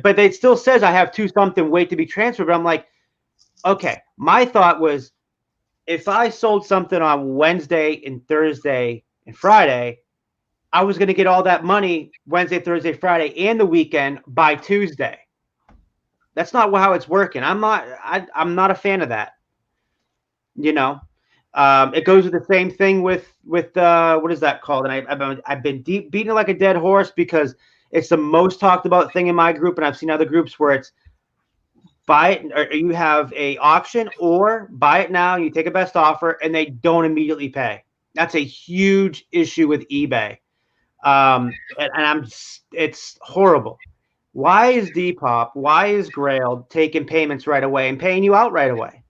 but it still says I have two something wait to be transferred, but I'm like, okay, my thought was if I sold something on Wednesday and Thursday and Friday, I was going to get all that money Wednesday, Thursday, Friday, and the weekend by Tuesday. That's not how it's working. I'm not a fan of that. You know, it goes with the same thing with what is that called? And I've been beating it like a dead horse because it's the most talked about thing in my group, and I've seen other groups where it's buy it or you have a auction or buy it now. You take a best offer, and they don't immediately pay. That's a huge issue with eBay. It's horrible. Why is Depop, why is Grail taking payments right away and paying you out right away?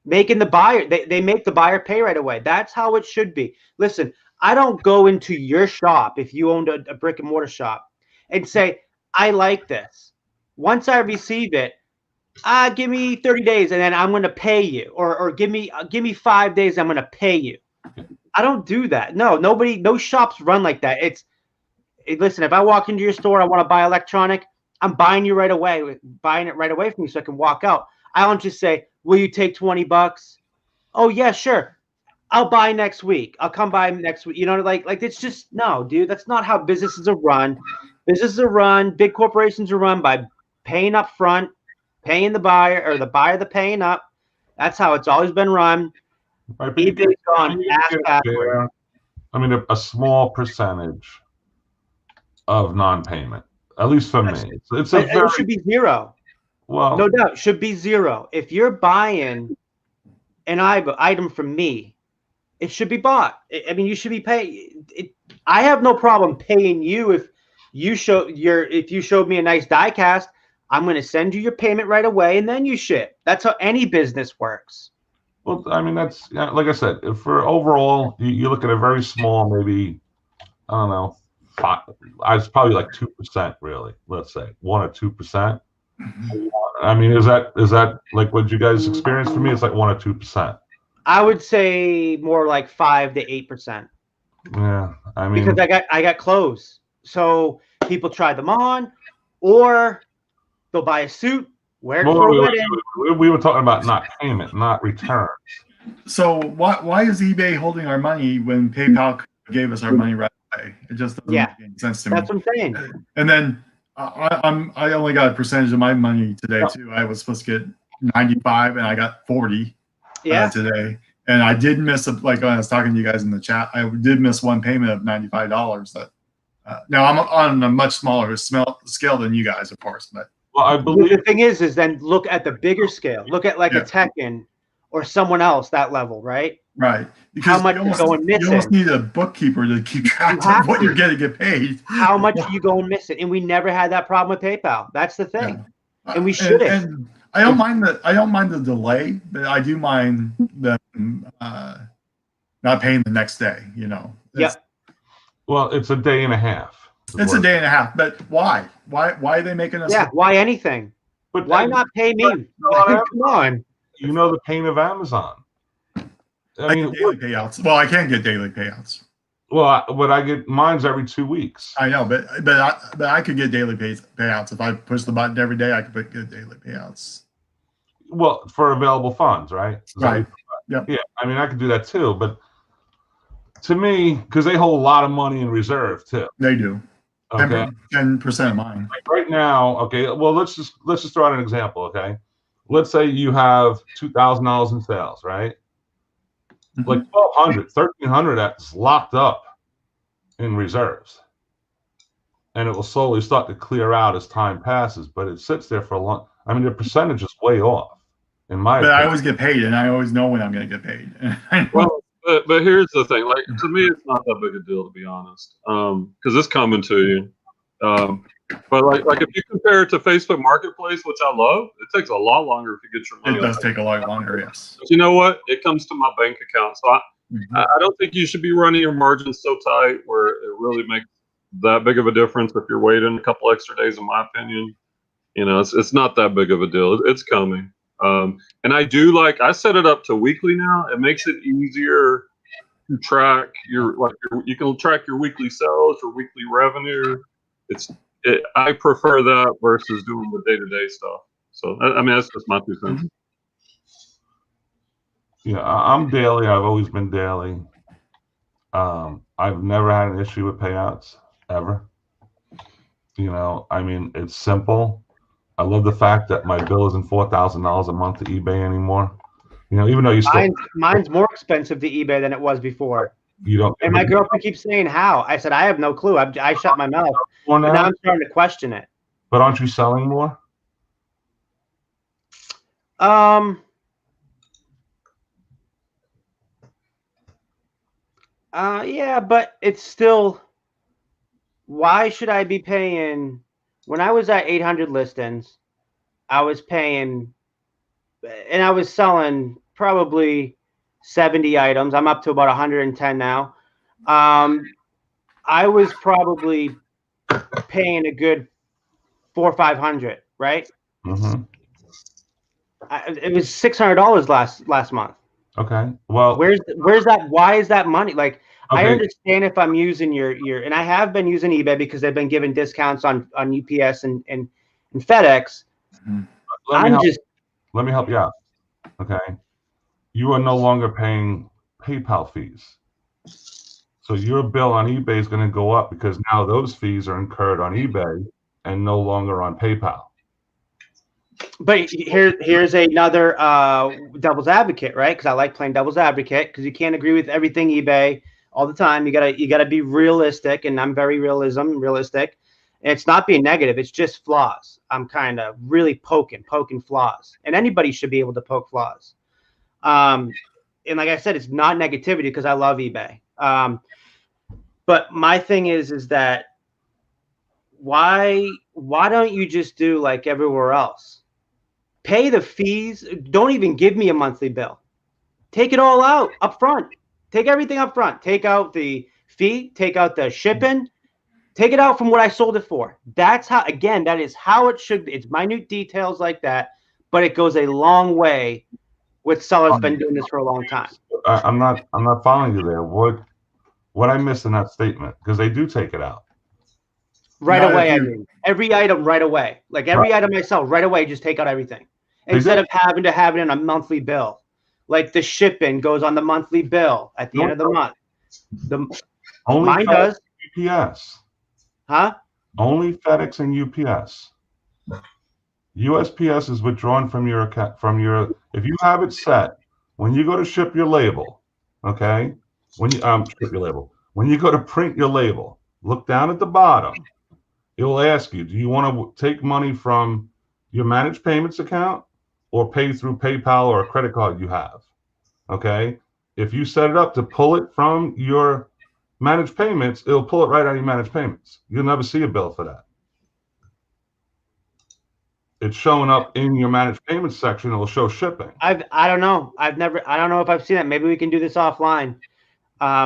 Making the buyer, they make the buyer pay right away. That's how it should be. Listen, I don't go into your shop if you owned a brick and mortar shop and say, I like this. Once I receive it, give me 30 days and then I'm going to pay you, or give me 5 days, I'm going to pay you. I don't do that. No shops run like that. Listen, if I walk into your store, I want to buy electronic, I'm buying you right away, buying it right away from you so I can walk out. I don't just say, will you take $20? Oh yeah, sure. I'll buy next week. I'll come by next week. You know, like it's just, no, dude, that's not how businesses are run. Businesses are run, big corporations are run by paying up front, paying the buyer, or the buyer the paying up. That's how it's always been run. eBay's gone ass backward. I mean, a small percentage of non-payment, at least for me. It should be zero. Well, no doubt, should be zero. If you're buying an item from me, it should be bought. I mean, you should be paying. I have no problem paying you if you showed me a nice die cast. I'm going to send you your payment right away, and then you ship. That's how any business works. Well, I mean, that's like I said. For overall, you look at a very small, maybe I don't know. It's probably like 2%, really. Let's say 1 or 2%. I mean, is that like what you guys experienced? For me, it's like 1 or 2%. I would say more like 5 to 8%. Yeah, I mean, because I got clothes, so people try them on, or they'll buy a suit, wear it for a wedding. We were talking about not payment, not returns. So why is eBay holding our money when PayPal gave us our money right away? It just doesn't make any sense to me. That's what I'm saying. And then I only got a percentage of my money today too. I was supposed to get 95 and I got 40 today. And I did miss like when I was talking to you guys in the chat, I did miss one payment of $95. That now I'm on a much smaller scale than you guys, of course. But well, I believe the thing is then look at the bigger scale. Look at like a Tekken or someone else that level, right? Right. Because how much you going missing? You almost need a bookkeeper to keep track of what you're going to get paid. How much are you going missing? And we never had that problem with PayPal. That's the thing. Yeah. And we shouldn't. And I don't mind the delay, but I do mind them not paying the next day. You know. Well, it's a day and a half. It's a day and a half, but why? Why are they making us? Yeah. Why anything? But why not pay me? Come on. You know the pain of Amazon. I mean, daily payouts. Well, I can't get daily payouts. Well, but I get mine's every 2 weeks. I know, but I could get daily payouts if I push the button every day. I could get daily payouts. Well, for available funds, right? Right. Yeah. I mean, I could do that too, but to me, because they hold a lot of money in reserve too. They do. Okay. 10% of mine. Like right now, okay. Well, let's just throw out an example. Okay. Let's say you have $2,000 in sales, right? Like 1,200, 1,300 that's locked up in reserves, and it will slowly start to clear out as time passes. But it sits there for a long. I mean, the percentage is way off, in my opinion. I always get paid, and I always know when I'm going to get paid. Well, But here's the thing. Like, to me, it's not that big a deal, to be honest, because it's coming to you. But like if you compare it to Facebook Marketplace, which I love, it takes a lot longer if you get your money. It does take a lot longer, yes. But you know what? It comes to my bank account, so I don't think you should be running your margins so tight where it really makes that big of a difference if you're waiting a couple extra days, in my opinion. You know, it's not that big of a deal. It's coming. And I set it up to weekly now. It makes it easier to track you can track your weekly sales or weekly revenue. I prefer that versus doing the day-to-day stuff. So, I mean, that's just my 2 cents. Yeah, I'm daily. I've always been daily. I've never had an issue with payouts ever. You know, I mean, it's simple. I love the fact that my bill isn't $4,000 a month to eBay anymore. You know, even though you still mine's more expensive to eBay than it was before. You don't. And my girlfriend keeps saying how. I said I have no clue. I shut my mouth. But now I'm starting to question it. But aren't you selling more? Yeah, but it's still. Why should I be paying? When I was at 800 listings, I was paying, and I was selling probably 70 items. I'm up to about 110 now. I was probably paying a good $400 or $500, right? Mm-hmm. It was $600 last month. Okay. Well, where's that? Why is that money? Like, okay. I understand if I'm using your, and I have been using eBay because they've been giving discounts on UPS and FedEx. Let me help you out. Okay. You are no longer paying PayPal fees. So your bill on eBay is going to go up because now those fees are incurred on eBay and no longer on PayPal. But here's another devil's advocate, right? Because I like playing devil's advocate because you can't agree with everything eBay all the time. You gotta be realistic, and I'm very realistic. And it's not being negative; it's just flaws. I'm kind of really poking flaws, and anybody should be able to poke flaws. And like I said, it's not negativity because I love eBay. But my thing is that why don't you just do like everywhere else? Pay the fees. Don't even give me a monthly bill. Take it all out up front. Take everything up front. Take out the fee. Take out the shipping. Take it out from what I sold it for. That's how. Again, that is how it should be. It's minute details like that, but it goes a long way with sellers been doing this for a long time. I'm not following you there. What I missed in that statement, because they do take it out. Right away, I mean. Every item right away. Like every item I sell right away, just take out everything. Instead of having to have it in a monthly bill. Like the shipping goes on the monthly bill at the end of the month. Mine does. UPS. Huh? Only FedEx and UPS. USPS is withdrawn from your account, if you have it set, when you go to ship your label, okay? When you ship your label. When you go to print your label, look down at the bottom. It will ask you, do you want to take money from your managed payments account or pay through PayPal or a credit card you have? Okay. If you set it up to pull it from your managed payments, it'll pull it right out of your managed payments. You'll never see a bill for that. It's showing up in your managed payments section. It'll show shipping. I don't know. I don't know if I've seen that. Maybe we can do this offline.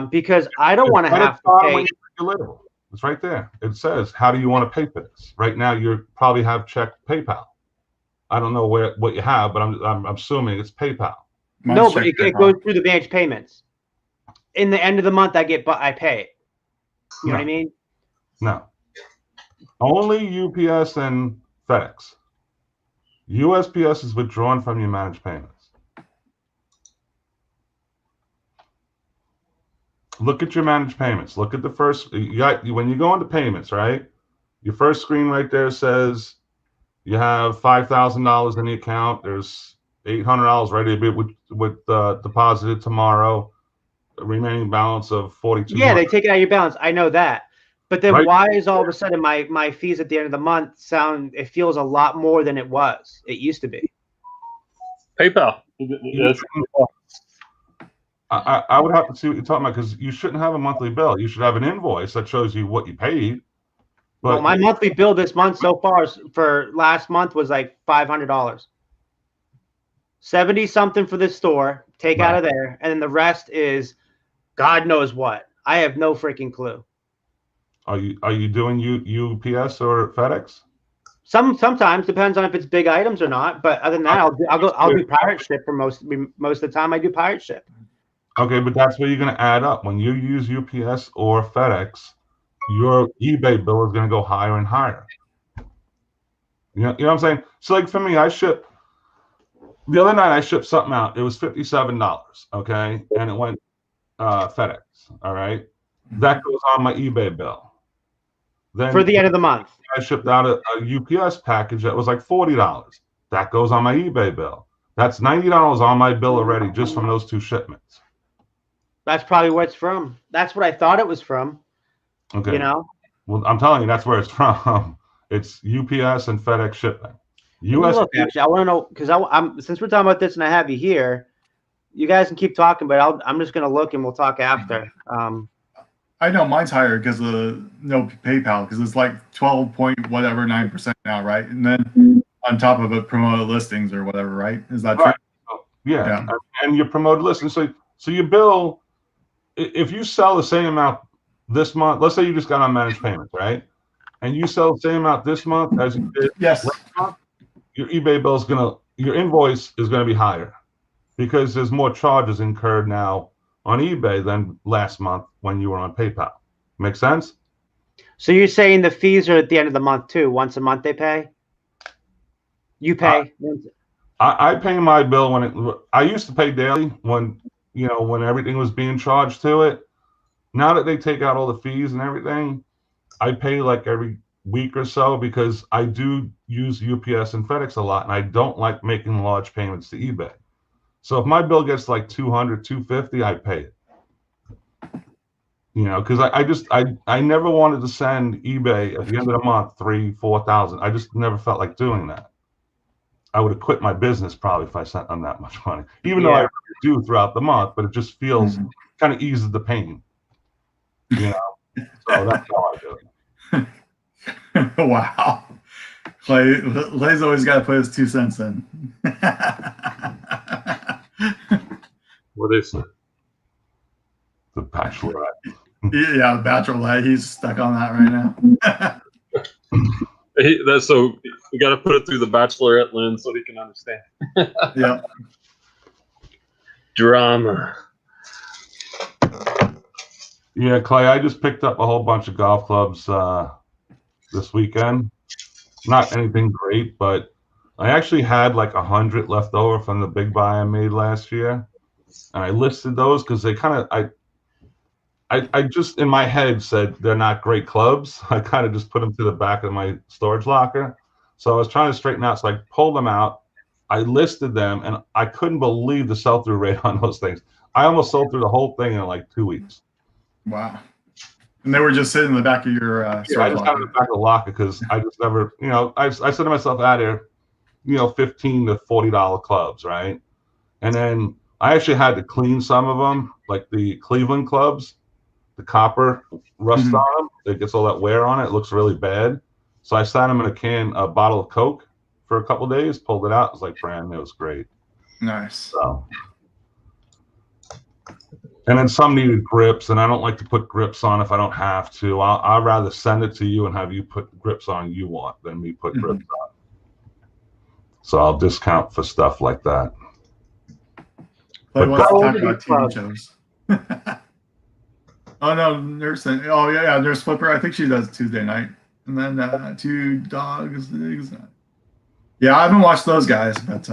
Because I don't want to have to pay. It's right there. It says, how do you want to pay for this? Right now, you probably have checked PayPal. I don't know what you have, but I'm assuming it's PayPal. No, but it goes through the managed payments. In the end of the month, I pay it. You know what I mean? No. Only UPS and FedEx. USPS is withdrawn from your managed payments. Look at your managed payments. Look at the first. When you go into payments, right? Your first screen right there says you have $5,000 in the account. There's $800 ready to be with deposited tomorrow. A remaining balance of $4,200. Yeah, they take it out of your balance. I know that. But then why is all of a sudden my fees at the end of the month it feels a lot more than it was? It used to be. PayPal. I would have to see what you're talking about, because you shouldn't have a monthly bill. You should have an invoice that shows you what you paid. Well, But my monthly bill this month so far for last month was like $500. 70 something for this store, take out of there, and then the rest is God knows what. I have no freaking clue. are you doing UPS or FedEx? Sometimes depends on if it's big items or not, but other than that, I'll do pirate ship for most of the time. I do pirate ship. Okay, but that's where you're going to add up. When you use UPS or FedEx, your eBay bill is going to go higher and higher. You know what I'm saying? So like for me, the other night I shipped something out. It was $57, okay? And it went FedEx, all right? That goes on my eBay bill. Then For the end of the month. I shipped out a UPS package that was like $40. That goes on my eBay bill. That's $90 on my bill already just from those 2 shipments. That's probably where it's from. That's what I thought it was from. Okay. You know? Well, I'm telling you, that's where it's from. It's UPS and FedEx shipping. Look, actually, I want to know, because I'm since we're talking about this and I have you here, you guys can keep talking, but I'm just gonna look and we'll talk after. I know mine's higher because of no PayPal, because it's like 12 point whatever 9% now, right? And then on top of it, promoted listings or whatever, right? Is that right. true? Yeah. And your promoted listings. So your bill, if you sell the same amount this month, let's say you just got on managed payments, right? And you sell the same amount this month as you did last month, your eBay bill is your invoice is gonna be higher, because there's more charges incurred now on eBay than last month when you were on PayPal. Make sense? So you're saying the fees are at the end of the month too? Once a month they pay? You pay? I pay my bill I used to pay daily when everything was being charged to it. Now that they take out all the fees and everything, I pay like every week or so, because I do use UPS and FedEx a lot, and I don't like making large payments to eBay. So if my bill gets like $200, $250, I pay it. Because I never wanted to send eBay at the end of the month $3,000, $4,000. I just never felt like doing that. I would have quit my business probably if I sent them that much money, even though I do throughout the month. But it just feels kind of eases the pain. So that's how I do it. Wow. Clay's always got to put his 2 cents in. What is it? The Bachelorette. Yeah, the Bachelorette. He's stuck on that right now. So we got to put it through the Bachelorette lens so he can understand. Yeah. Drama. Yeah, Clay, I just picked up a whole bunch of golf clubs this weekend. Not anything great, but I actually had like 100 left over from the big buy I made last year. And I listed those because they kind of, I just in my head said they're not great clubs. I kind of just put them to the back of my storage locker. So I was trying to straighten out. So I pulled them out. I listed them, and I couldn't believe the sell-through rate on those things. I almost sold through the whole thing in like 2 weeks. Wow. And they were just sitting in the back of your storage I just had it in the back of the locker because I just never, I said to myself out here, $15 to $40 clubs, right? And then I actually had to clean some of them, like the Cleveland clubs. The copper rust on them. It gets all that wear on it. It looks really bad. So I sat them in a bottle of Coke for a couple of days, pulled it out. It was like brand new. It was great. Nice. So, and then some needed grips, and I don't like to put grips on if I don't have to. I'd rather send it to you and have you put grips on you want than me put grips on. So I'll discount for stuff like that. But wants to talk about TV shows. Oh no, Nurse. Oh yeah, Nurse Flipper. I think she does Tuesday night, and then 2 Dogs. Yeah, I haven't watched those guys, but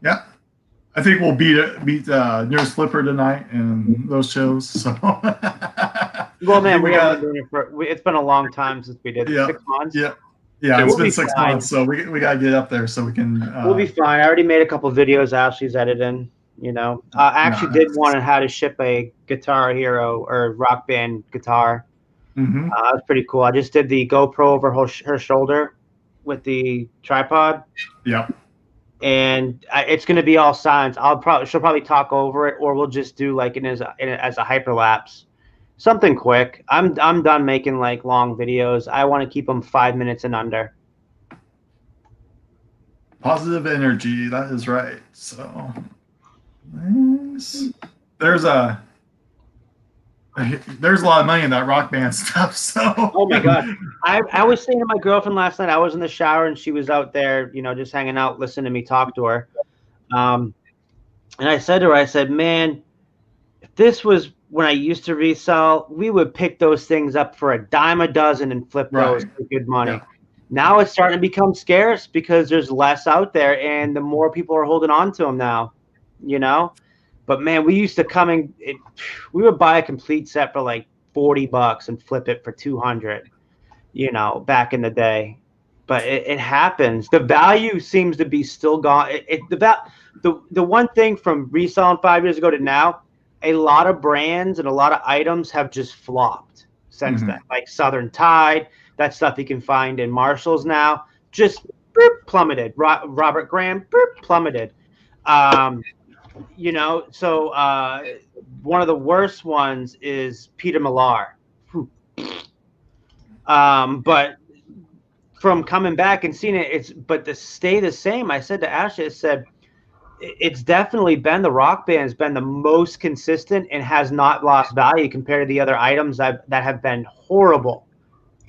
yeah, I think we'll beat Nurse Flipper tonight and those shows. So. Well, man, we haven't been doing it for. It's been a long time since we did 6 months. Yeah, it's been 6 months, so we gotta get up there so we can. We'll be fine. I already made a couple videos Ashley's editing. I actually did want to how to ship a Guitar Hero or Rock Band guitar. That was pretty cool. I just did the GoPro over her shoulder with the tripod. Yep. and it's going to be all signs. She'll probably talk over it, or we'll just do like as a hyperlapse, something quick. I'm done making like long videos. I want to keep them 5 minutes and under. Positive energy. That is right. So nice. There's a lot of money in that rock band stuff. So oh my god, I was saying to my girlfriend last night. I was in the shower and she was out there, just hanging out, listening to me talk to her. And I said to her, I said, man, if this was when I used to resell, we would pick those things up for a dime a dozen and flip those for good money. Yeah. Now it's starting to become scarce because there's less out there, and the more people are holding on to them now, But man, we used to we would buy a complete set for like $40 and flip it for 200, back in the day. But it happens. The value seems to be still gone. The one thing from reselling 5 years ago to now, a lot of brands and a lot of items have just flopped since then. Like Southern Tide, that stuff you can find in Marshalls now, just plummeted. Robert Graham plummeted. So one of the worst ones is Peter Millar. But from coming back and seeing it, but to stay the same, I said to Ashley, I said, it's definitely been the rock band has been the most consistent and has not lost value compared to the other items that have been horrible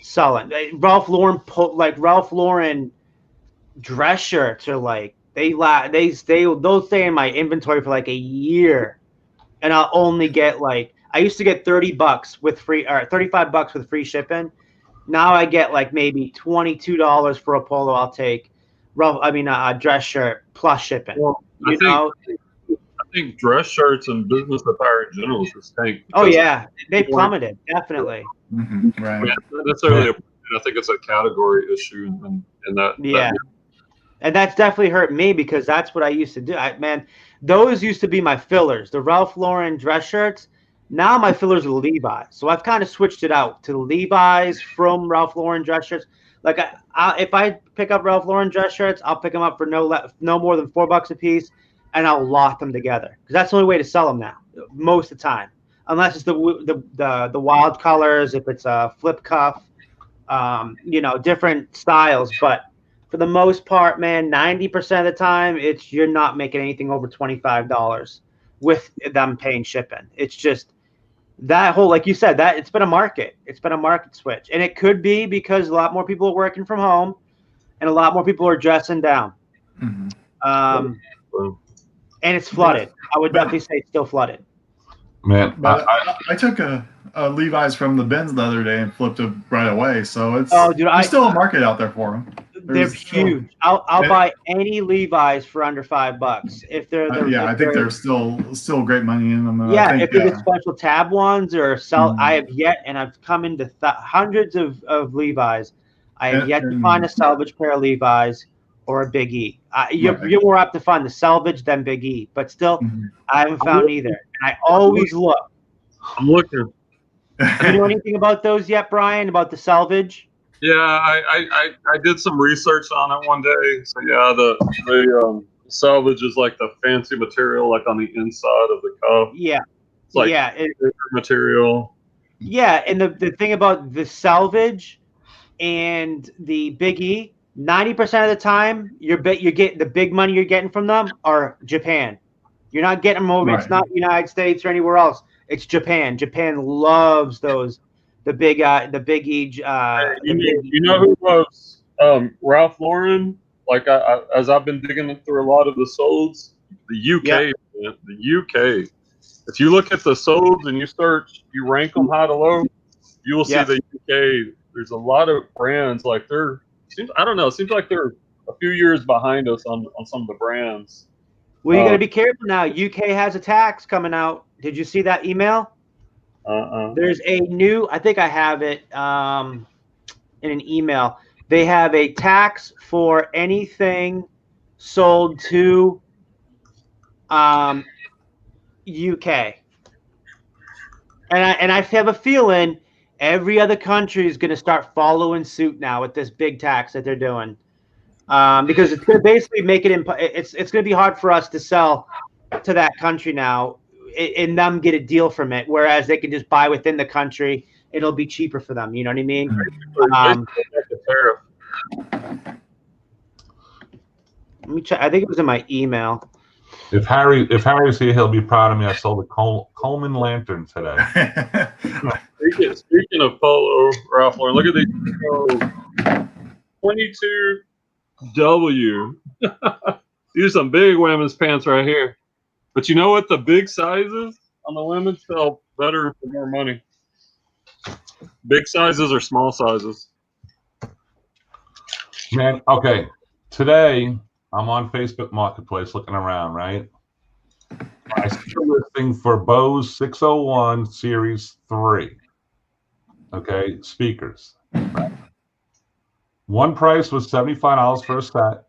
selling. Ralph Lauren dress shirts are like, they'll stay in my inventory for like a year, and I'll only get I used to get $30 with free, or $35 with free shipping. Now I get like maybe $22 for a polo. I'll take a dress shirt plus shipping. Well, I think dress shirts and business attire in general just tank. Oh yeah, they plummeted, definitely. Right. Not necessarily. I think it's a category issue, and that. Yeah. And that's definitely hurt me because that's what I used to do. Those used to be my fillers, the Ralph Lauren dress shirts. Now my fillers are Levi's. So I've kind of switched it out to Levi's from Ralph Lauren dress shirts. Like if I pick up Ralph Lauren dress shirts, I'll pick them up for no more than $4 a piece, and I'll lock them together because that's the only way to sell them now most of the time, unless it's the wild colors, if it's a flip cuff, different styles. But for the most part, man, 90% of the time, you're not making anything over $25 with them paying shipping. It's just that whole, like you said, that it's been a market. It's been a market switch. And it could be because a lot more people are working from home and a lot more people are dressing down. And it's flooded. I would definitely say it's still flooded. Man, but I took a Levi's from the bins the other day and flipped it right away. So there's still a market out there for them. They're huge. I'll buy any Levi's for under $5 if they're. I think there's still great money in them. If they're the special tab ones or sell. I have yet, and I've come into hundreds of Levi's. I have yet to find a salvage pair of Levi's or a Big E. You're more apt to find the salvage than Big E, but still, I haven't found either. And I always look. I'm looking. Do you know anything about those yet, Brian? About the salvage? Yeah, I did some research on it one day. So yeah, the salvage is like the fancy material, like on the inside of the cuff. Yeah, it's like material. Yeah, and the thing about the salvage and the Big E, 90% of the time, you're getting the big money you're getting from them are Japan. You're not getting them over. Right. It's not the United States or anywhere else. It's Japan. Japan loves those. The Big E. You know who loves Ralph Lauren? Like as I've been digging through a lot of the solds, the UK, man, the UK. If you look at the solds and you rank them high to low, you will see the UK. There's a lot of brands like I don't know. It seems like they're a few years behind us on some of the brands. Well, you got to be careful now. UK has a tax coming out. Did you see that email? There's a new, I think I have it in an email. They have a tax for anything sold to UK. And I have a feeling every other country is going to start following suit now with this big tax that they're doing. because it's going to basically make it it's going to be hard for us to sell to that country now and them get a deal from it, whereas they can just buy within the country. It'll be cheaper for them. You know what I mean? Let me check. I think it was in my email. If Harry's here, he'll be proud of me. I sold a Coleman lantern today. Speaking of polo, Ralph Lauren, look at these 22W. These are some big women's pants right here. But you know what? The big sizes on the women sell better for more money. Big sizes or small sizes? Man, okay. Today, I'm on Facebook Marketplace looking around, right? I see a listing for Bose 601 Series 3. Okay, speakers. Right? One price was $75 for a set,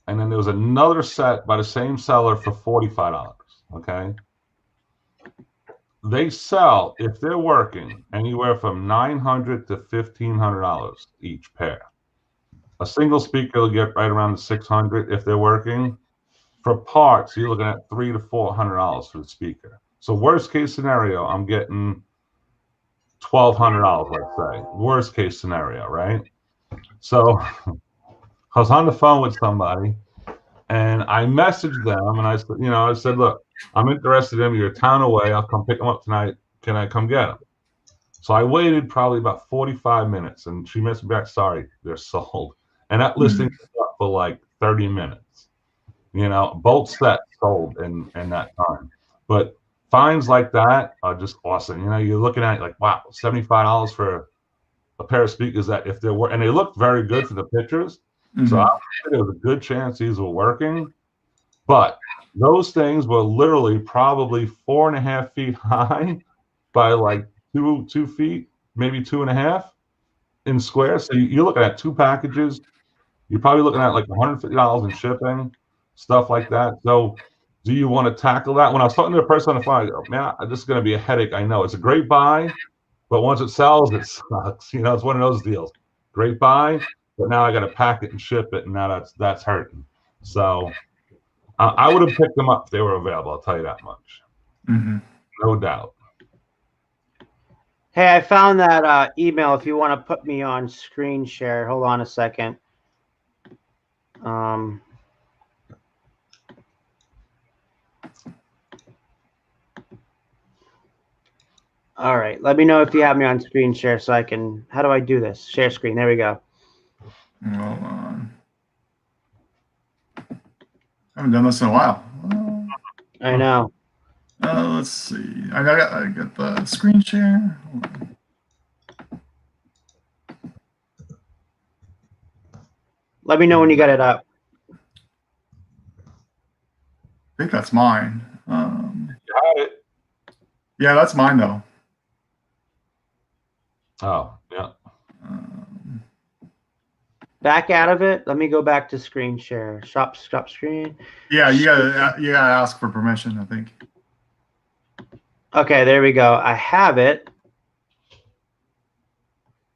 and then there was another set by the same seller for $45. Okay? They sell, if they're working, anywhere from $900 to $1,500 each pair. A single speaker will get right around the $600 if they're working. For parts, you're looking at $300 to $400 for the speaker. So worst case scenario, I'm getting $1,200, let's say. Worst case scenario, right? So I was on the phone with somebody, and I messaged them, and I said, look, I'm interested in them. You're a town away. I'll come pick them up tonight. Can I come get them? So I waited probably about 45 minutes, and she messaged me back, sorry, they're sold. And that listing was up for like 30 minutes. You know, both sets sold in that time. But finds like that are just awesome. You know, you're looking at it like, wow, $75 for a pair of speakers that if they're working, and they look very good for the pictures. So I think there was a good chance these were working. But those things were literally probably 4.5 feet high by like 2 feet, maybe 2.5 in square. So you're looking at 2 packages. You're probably looking at like $150 in shipping, stuff like that. So do you want to tackle that? When I was talking to a person on the phone, I go, man, this is going to be a headache. I know it's a great buy, but once it sells, it sucks. You know, it's one of those deals. Great buy, but now I got to pack it and ship it, and now that's hurting. So I would have picked them up if they were available. I'll tell you that much. No doubt. Hey, I found that email. If you want to put me on screen share, hold on a second. All right, let me know if you have me on screen share so I can. How do I do this? Share screen. There we go. Hold on. I haven't done this in a while. I know. Let's see. I got the screen share. Hold on. Let me know when you got it up. I think that's mine. Got it. Yeah, that's mine though. Oh, yeah. Back out of it. Let me go back to screen share. Stop screen. Yeah, you gotta ask for permission, I think. Okay, there we go. I have it.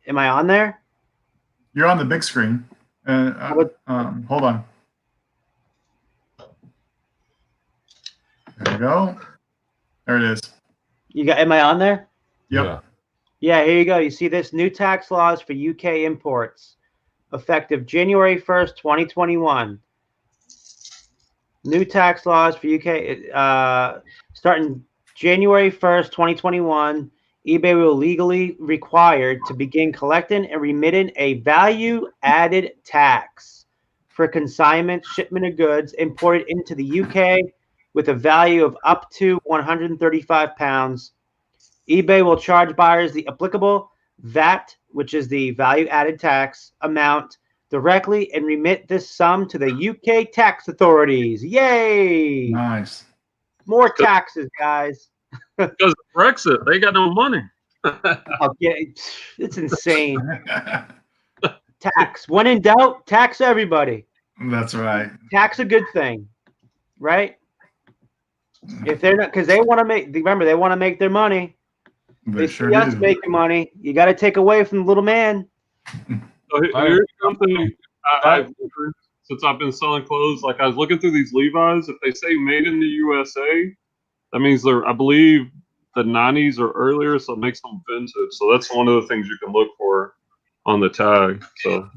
Am I on there? You're on the big screen. Hold on. There you go. There it is. Am I on there? Yep. Yeah, here you go. You see this? New tax laws for UK imports, effective January 1st, 2021. New tax laws for UK starting January 1st, 2021. eBay will legally required to begin collecting and remitting a value-added tax for consignment shipment of goods imported into the UK with a value of up to £135. eBay will charge buyers the applicable VAT, which is the value-added tax amount, directly and remit this sum to the UK tax authorities. Yay! Nice. More taxes, guys. Because of Brexit, they got no money. Okay, it's insane. Tax. When in doubt, tax everybody. That's right. Tax a good thing, right? If they're not, because they want to make. Remember, they want to make their money. They see sure us do. making money. You got to take away from the little man. So here's something since I've been selling clothes. Like I was looking through these Levi's. If they say made in the USA, that means they're, I believe, the 90s or earlier, so it makes them vintage. So that's one of the things you can look for on the tag. So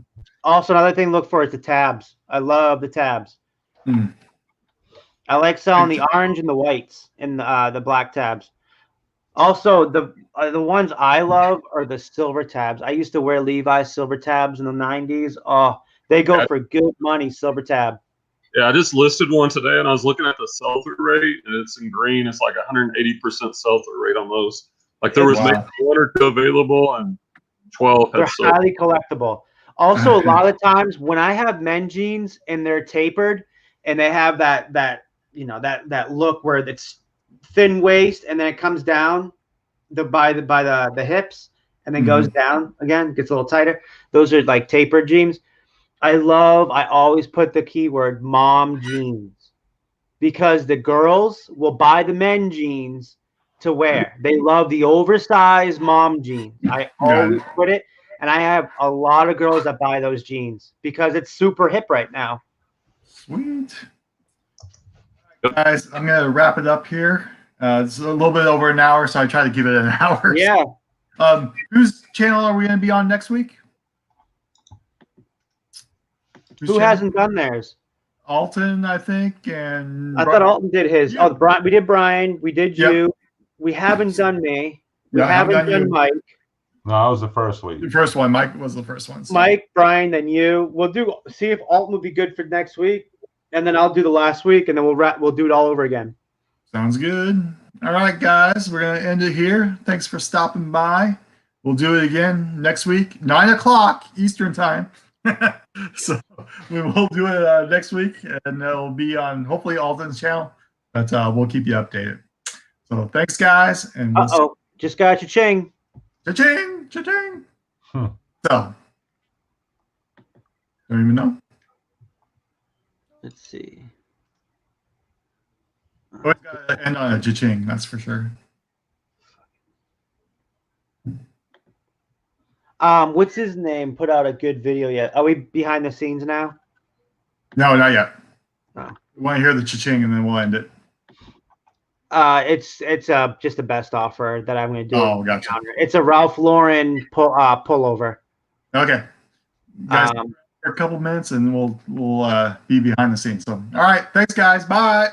Also, another thing to look for is the tabs. I love the tabs. Hmm. I like selling the orange and the whites and the black tabs. Also, the ones I love are the silver tabs. I used to wear Levi's silver tabs in the 90s. Oh, they go for good money, silver tab. yeah, I just listed one today, and I was looking at the sell-through rate, and it's in green. It's like 180% sell-through rate on those. Like there was maybe 1 or 2 available, and 12 had They're sold. highly collectible. Also, a lot of times when I have men jeans and they're tapered and they have that look where it's thin waist and then it comes down by the hips and then goes down again, gets a little tighter. Those are like tapered jeans. I always put the keyword mom jeans because the girls will buy the men jeans to wear. They love the oversized mom jeans. I always put it, and I have a lot of girls that buy those jeans because it's super hip right now. Sweet. Guys, I'm going to wrap it up here. It's a little bit over an hour, so I try to give it an hour. Yeah. Whose channel are we going to be on next week? Who hasn't done theirs? Alton, I think, and I thought Alton did his. Yeah. Oh, Brian, we did Brian. We did you. We haven't done me. We haven't done Mike. No, that was the first week. The first one. Mike was the first one. So. Mike, Brian, then you. We'll see if Alton will be good for next week, and then I'll do the last week, and then we'll do it all over again. Sounds good. All right, guys, we're gonna end it here. Thanks for stopping by. We'll do it again next week, 9 o'clock Eastern time. So we will do it next week, and it'll be on hopefully Alton's channel, but we'll keep you updated. So thanks, guys. And just got cha-ching. Cha-ching, cha-ching. So, don't even know. Let's see. Always gotta end on a cha-ching, that's for sure. What's his name? Put out a good video yet? Are we behind the scenes now? No, not yet. Oh. We want to hear the cha-ching, and then we'll end it. It's just the best offer that I'm going to do. Oh, gotcha. It's a Ralph Lauren pullover. Okay, guys, for a couple minutes, and we'll be behind the scenes. So, all right, thanks, guys. Bye.